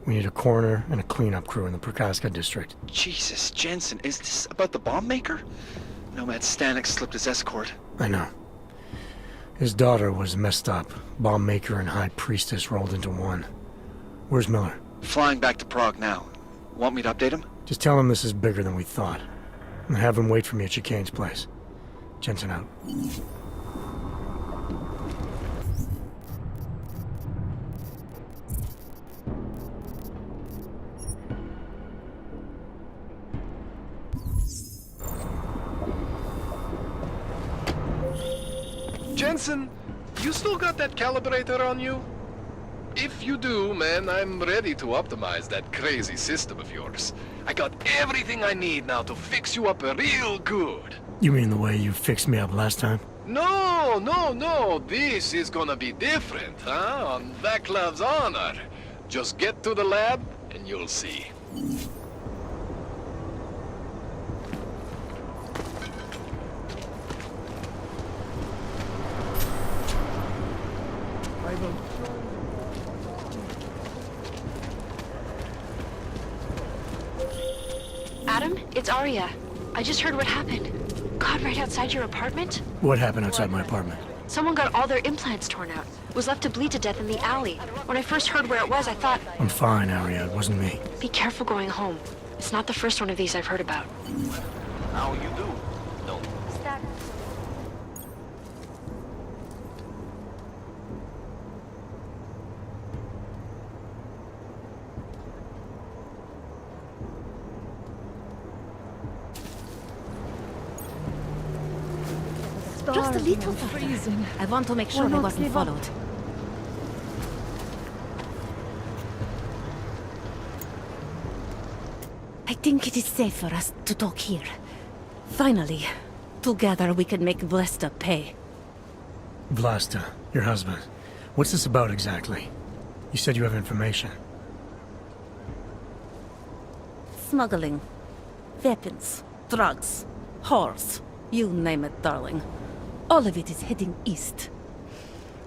Speaker 1: We need a coroner and a cleanup crew in the Prokaska district.
Speaker 6: Jesus, Jensen, is this about the bomb maker? Nomad Stanek slipped his escort.
Speaker 1: I know. His daughter was messed up. Bomb maker and High Priestess rolled into one. Where's Miller?
Speaker 6: Flying back to Prague now. Want me to update him?
Speaker 1: Just tell him this is bigger than we thought. And have him wait for me at Chicane's place. Jensen out.
Speaker 9: Jensen, you still got that calibrator on you? If you do, man, I'm ready to optimize that crazy system of yours. I got everything I need now to fix you up real good.
Speaker 1: You mean the way you fixed me up last time?
Speaker 9: No, no, no. This is gonna be different, huh? On Vaclav's honor. Just get to the lab and you'll see.
Speaker 10: Adam, it's Arya. I just heard what happened. God, right outside your apartment?
Speaker 1: What happened outside my apartment?
Speaker 10: Someone got all their implants torn out. Was left to bleed to death in the alley. When I first heard where it was, I thought...
Speaker 1: I'm fine, Arya. It wasn't me.
Speaker 10: Be careful going home. It's not the first one of these I've heard about.
Speaker 9: How you do? No.
Speaker 5: Just a little freezing. I want to make sure I wasn't followed. I think it is safe for us to talk here. Finally, together we can make Vlasta pay.
Speaker 1: Vlasta, your husband. What's this about exactly? You said you have information.
Speaker 5: Smuggling. Weapons. Drugs. Whores. You name it, darling. All of it is heading east.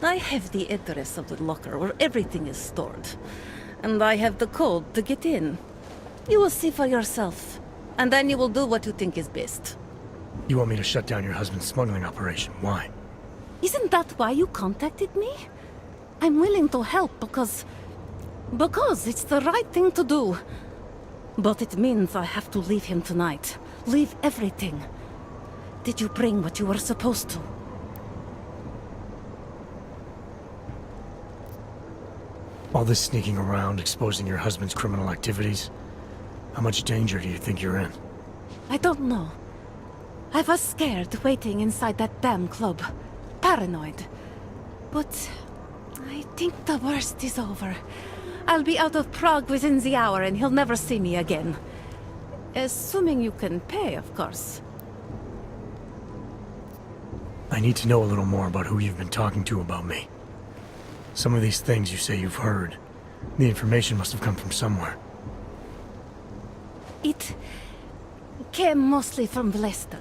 Speaker 5: I have the address of the locker where everything is stored. And I have the code to get in. You will see for yourself. And then you will do what you think is best.
Speaker 1: You want me to shut down your husband's smuggling operation? Why?
Speaker 5: Isn't that why you contacted me? I'm willing to help because it's the right thing to do. But it means I have to leave him tonight. Leave everything. Did you bring what you were supposed to?
Speaker 1: All this sneaking around, exposing your husband's criminal activities? How much danger do you think you're in?
Speaker 5: I don't know. I was scared waiting inside that damn club. Paranoid. But I think the worst is over. I'll be out of Prague within the hour and he'll never see me again. Assuming you can pay, of course.
Speaker 1: I need to know a little more about who you've been talking to about me. Some of these things you say you've heard. The information must have come from somewhere.
Speaker 5: It came mostly from Vlesta.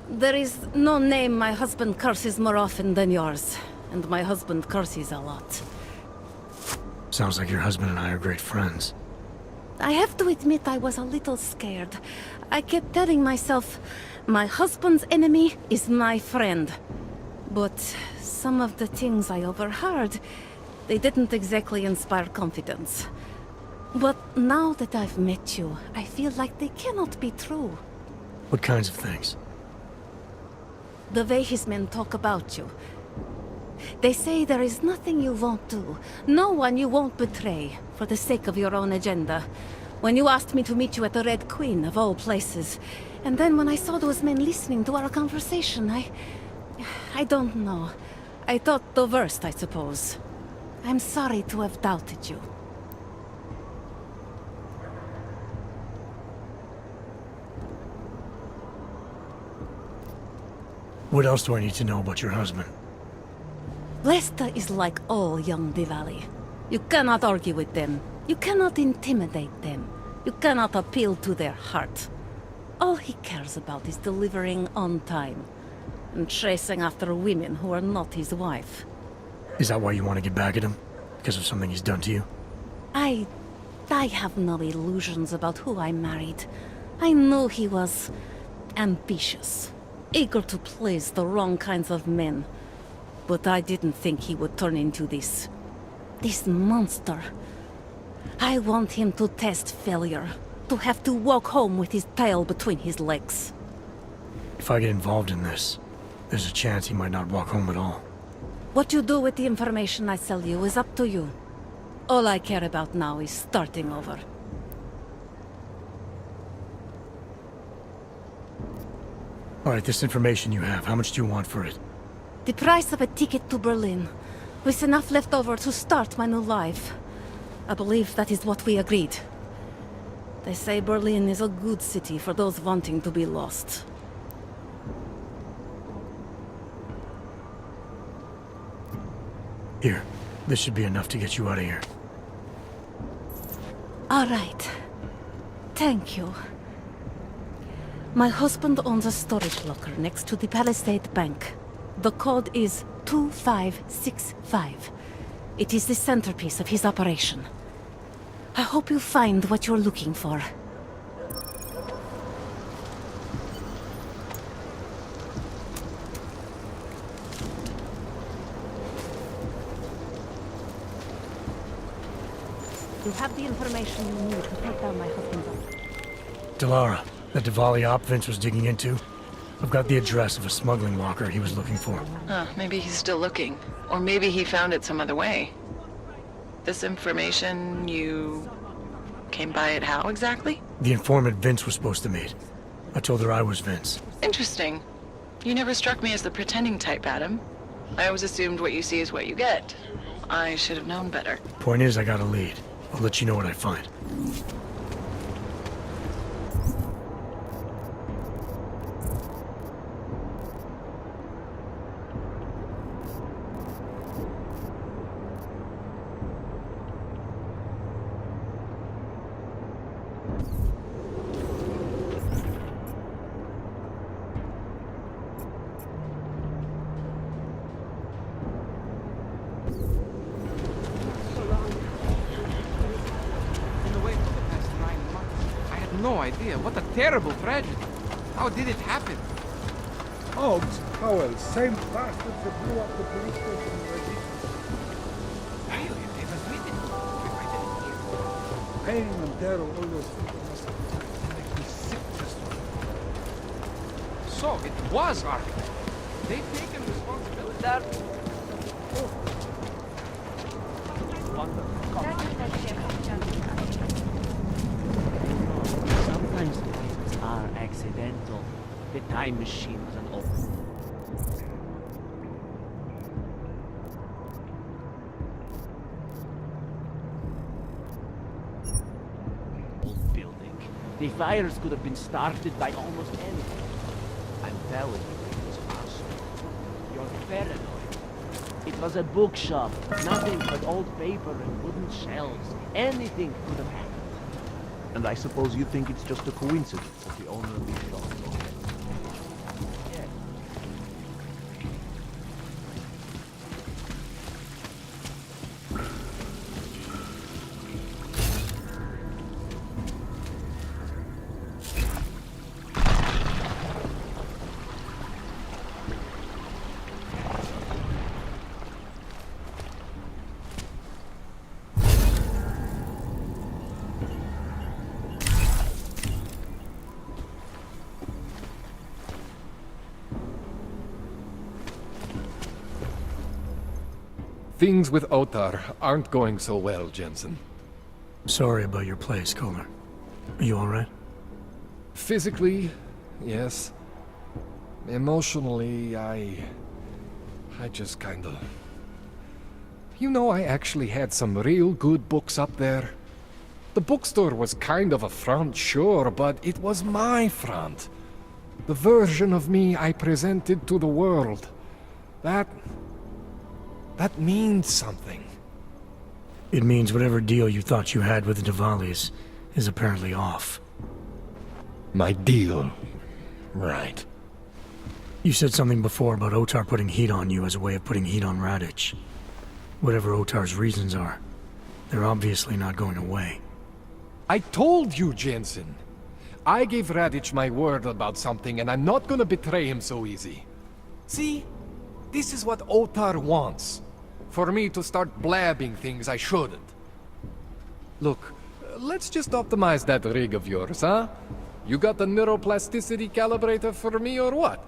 Speaker 5: There is no name my husband curses more often than yours. And my husband curses a lot.
Speaker 1: Sounds like your husband and I are great friends.
Speaker 5: I have to admit I was a little scared. I kept telling myself, my husband's enemy is my friend. But some of the things I overheard, they didn't exactly inspire confidence. But now that I've met you, I feel like they cannot be true.
Speaker 1: What kinds of things?
Speaker 5: The way his men talk about you. They say there is nothing you won't do, no one you won't betray, for the sake of your own agenda. When you asked me to meet you at the Red Queen, of all places, and then when I saw those men listening to our conversation, I don't know. I thought the worst, I suppose. I'm sorry to have doubted you.
Speaker 1: What else do I need to know about your husband?
Speaker 5: Vlesta is like all young Diwali. You cannot argue with them. You cannot intimidate them. You cannot appeal to their heart. All he cares about is delivering on time. And chasing after women who are not his wife.
Speaker 1: Is that why you want to get back at him? Because of something he's done to you?
Speaker 5: I have no illusions about who I married. I knew he was ambitious. Eager to please the wrong kinds of men. But I didn't think he would turn into this monster. I want him to test failure. To have to walk home with his tail between his legs.
Speaker 1: If I get involved in this, there's a chance he might not walk home at all.
Speaker 5: What you do with the information I sell you is up to you. All I care about now is starting over.
Speaker 1: Alright, this information you have, how much do you want for it?
Speaker 5: The price of a ticket to Berlin, with enough left over to start my new life. I believe that is what we agreed. They say Berlin is a good city for those wanting to be lost.
Speaker 1: Here, this should be enough to get you out of here.
Speaker 5: All right. Thank you. My husband owns a storage locker next to the Palisade Bank. The code is 2565. It is the centerpiece of his operation. I hope you find what you're looking for. You have the information you need to take down my husband's office.
Speaker 1: Delara, that Diwali op Vince was digging into? I've got the address of a smuggling locker he was looking for.
Speaker 4: Maybe he's still looking. Or maybe he found it some other way. This information, you came by it how exactly?
Speaker 1: The informant Vince was supposed to meet. I told her I was Vince.
Speaker 4: Interesting. You never struck me as the pretending type, Adam. I always assumed what you see is what you get. I should have known better.
Speaker 1: Point is, I got a lead. I'll let you know what I find.
Speaker 8: No idea. What a terrible tragedy. How did it happen?
Speaker 18: Hobbs, Howell, same bastards that blew up the police station already.
Speaker 8: Really? They was with it? I didn't hear.
Speaker 18: Pain and terror, all those people must make me sick just to...
Speaker 8: So, it was Arctic. They've taken responsibility.
Speaker 3: Sometimes the papers are accidents. accidental. The time machine was an old building. The fires could have been started by almost anything. I'm telling you, it was awesome. You're paranoid. It was a bookshop. Nothing but old paper and wooden shelves. Anything could have happened.
Speaker 15: And I suppose you think it's just a coincidence that the owner of the shop is dead?
Speaker 3: Yes.
Speaker 9: Things with Otar aren't going so well, Jensen.
Speaker 1: Sorry about your place, Kohler. Are you alright?
Speaker 9: Physically, yes. Emotionally, I just kinda... You know, I actually had some real good books up there. The bookstore was kind of a front, sure, but it was my front. The version of me I presented to the world. That means something.
Speaker 1: It means whatever deal you thought you had with the Diwalis is apparently off.
Speaker 9: My deal? Right.
Speaker 1: You said something before about Otar putting heat on you as a way of putting heat on Radic. Whatever Otar's reasons are, they're obviously not going away.
Speaker 9: I told you, Jensen. I gave Radic my word about something, and I'm not gonna betray him so easy. See? This is what Otar wants. For me to start blabbing things I shouldn't. Look, let's just optimize that rig of yours, huh? You got the neuroplasticity calibrator for me or what?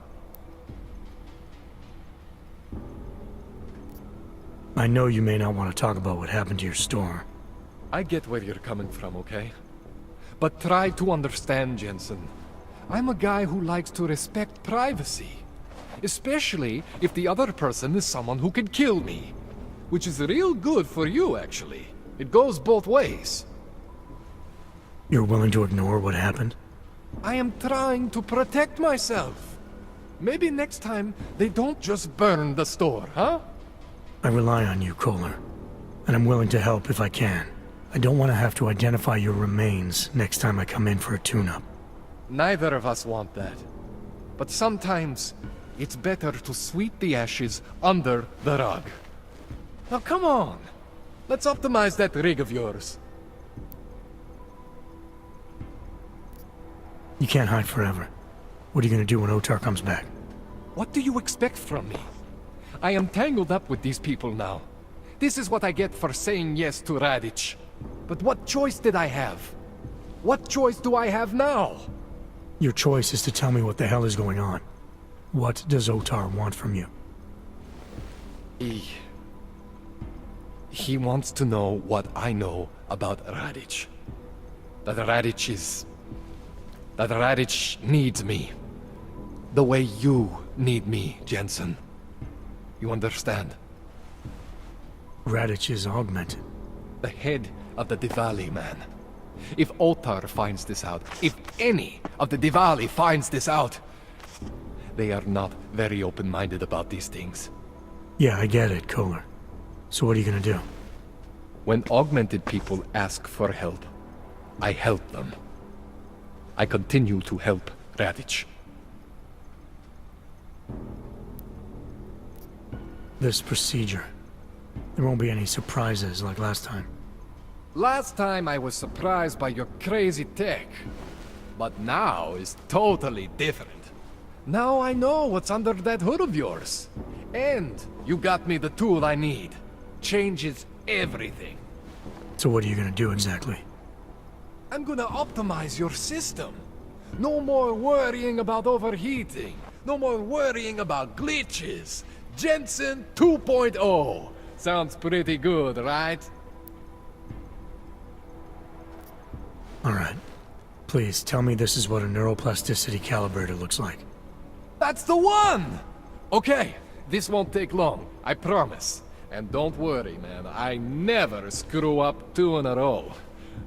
Speaker 1: I know you may not want to talk about what happened to your store.
Speaker 9: I get where you're coming from, okay? But try to understand, Jensen. I'm a guy who likes to respect privacy. Especially if the other person is someone who can kill me. Which is real good for you, actually. It goes both ways.
Speaker 1: You're willing to ignore what happened?
Speaker 9: I am trying to protect myself. Maybe next time they don't just burn the store, huh?
Speaker 1: I rely on you, Kohler. And I'm willing to help if I can. I don't want to have to identify your remains next time I come in for a tune-up.
Speaker 9: Neither of us want that. But sometimes, it's better to sweep the ashes under the rug. Now come on! Let's optimize that rig of yours.
Speaker 1: You can't hide forever. What are you gonna do when Otar comes back?
Speaker 9: What do you expect from me? I am tangled up with these people now. This is what I get for saying yes to Radic. But what choice did I have? What choice do I have now?
Speaker 1: Your choice is to tell me what the hell is going on. What does Otar want from you?
Speaker 9: He wants to know what I know about Radic. That Radic needs me. The way you need me, Jensen. You understand?
Speaker 1: Radic is augmented.
Speaker 9: The head of the Diwali, man. If Otar finds this out, if any of the Diwali finds this out, they are not very open-minded about these things.
Speaker 1: Yeah, I get it, Kohler. So what are you gonna do?
Speaker 9: When augmented people ask for help, I help them. I continue to help Radic.
Speaker 1: This procedure. There won't be any surprises like last time.
Speaker 9: Last time I was surprised by your crazy tech. But now is totally different. Now I know what's under that hood of yours. And you got me the tool I need. Changes everything.
Speaker 1: So what are you gonna do exactly?
Speaker 9: I'm gonna optimize your system. No more worrying about overheating. No more worrying about glitches. Jensen 2.0. Sounds pretty good, right?
Speaker 1: Alright. Please, tell me this is what a neuroplasticity calibrator looks like.
Speaker 9: That's the one! Okay, this won't take long, I promise. And don't worry, man, I never screw up 2 in a row.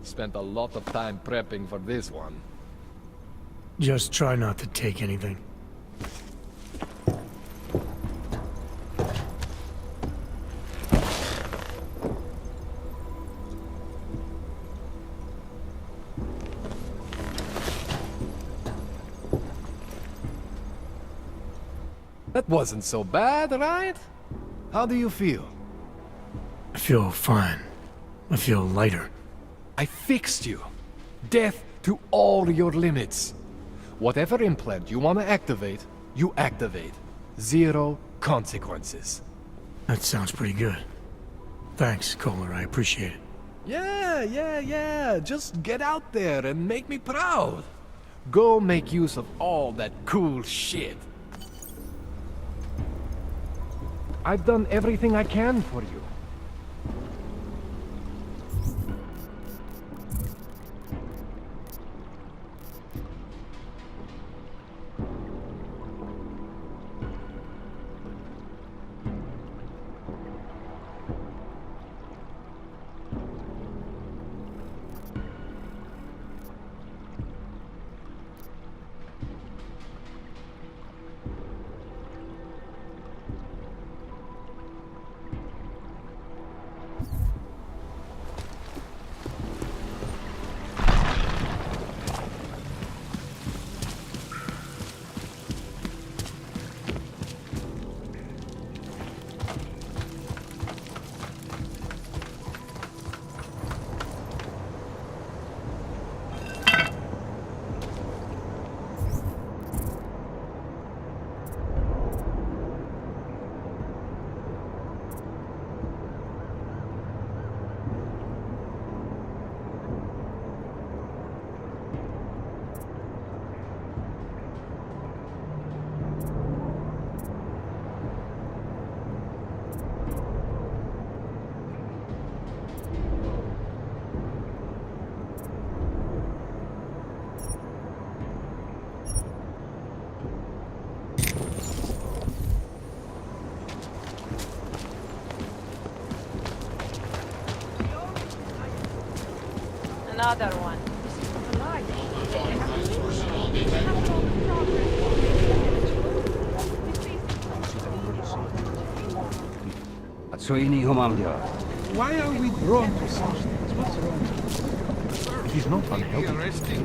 Speaker 9: Spent a lot of time prepping for this one.
Speaker 1: Just try not to take anything.
Speaker 9: That wasn't so bad, right? How do you feel?
Speaker 1: I feel fine. I feel lighter.
Speaker 9: I fixed you. Death to all your limits. Whatever implant you want to activate, you activate. 0 consequences.
Speaker 1: That sounds pretty good. Thanks, Kohler. I appreciate it.
Speaker 9: Yeah. Just get out there and make me proud. Go make use of all that cool shit. I've done everything I can for you.
Speaker 21: Another one.
Speaker 18: Why are we drawn to such things? What's wrong?
Speaker 15: He's not unhealthy.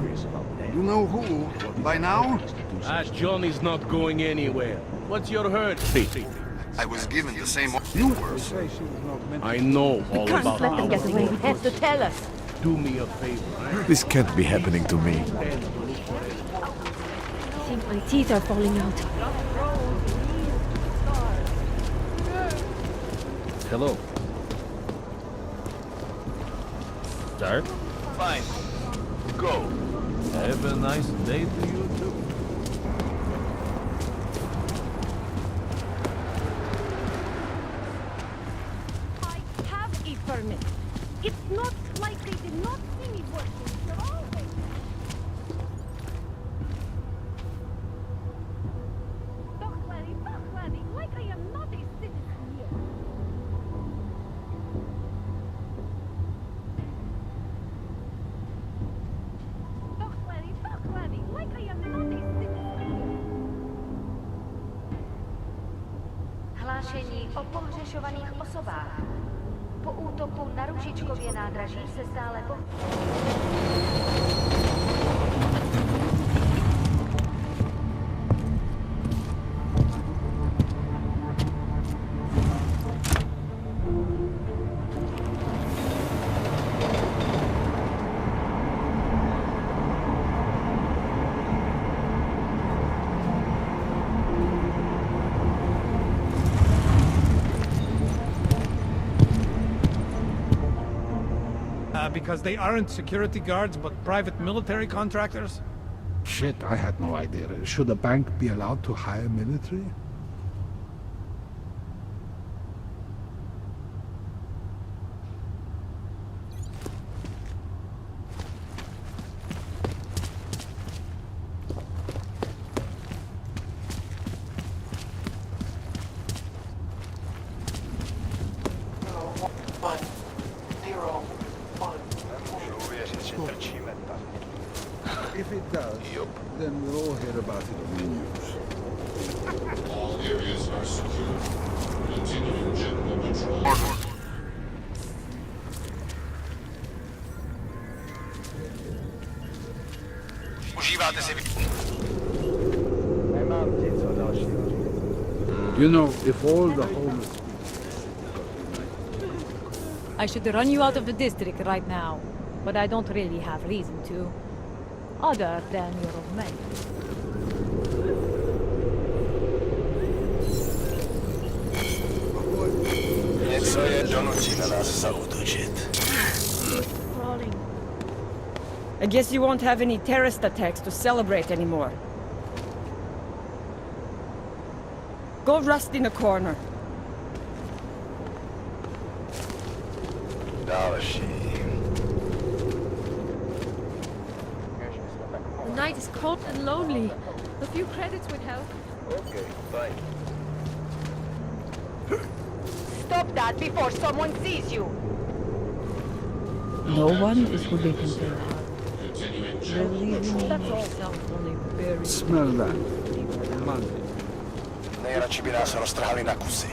Speaker 7: You know who, by now?
Speaker 20: John is not going anywhere. What's your hurt?
Speaker 7: I was given the same you were.
Speaker 20: I know all about
Speaker 21: Let them get away. He has to tell us.
Speaker 20: Do me a favor.
Speaker 22: This can't be happening to me.
Speaker 21: I think my teeth are falling out.
Speaker 20: Hello. Start.
Speaker 19: Fine. Go.
Speaker 20: Have a nice day to you too.
Speaker 21: I have a permit. It's not like they did not see me working. They're always... Dochlady, like I am not a citizen here. Dochlady, like I am not a citizen here.
Speaker 23: Hlášení o pohřešovaných osobách. Po útoku na Růžičkově nádraží se stále
Speaker 8: Because they aren't security guards, but private military contractors?
Speaker 18: Shit, I had no idea. Should a bank be allowed to hire military?
Speaker 11: If it does, then we'll all hear about it on the news.
Speaker 12: All areas are secure. Continuing general patrol.
Speaker 11: You know, if all the homeless
Speaker 17: I should run you out of the district right now, but I don't really have reason to. Other than your mate.
Speaker 16: I guess you won't have any terrorist attacks to celebrate anymore. Go rust in a corner.
Speaker 21: The night is cold and lonely. A few credits would help.
Speaker 19: Okay, fine.
Speaker 10: Stop that before someone sees you!
Speaker 17: No one is forbidden to believe in yourself only very...
Speaker 11: smell that. Monday.
Speaker 6: Nejradši by nás roztrhali na kusy.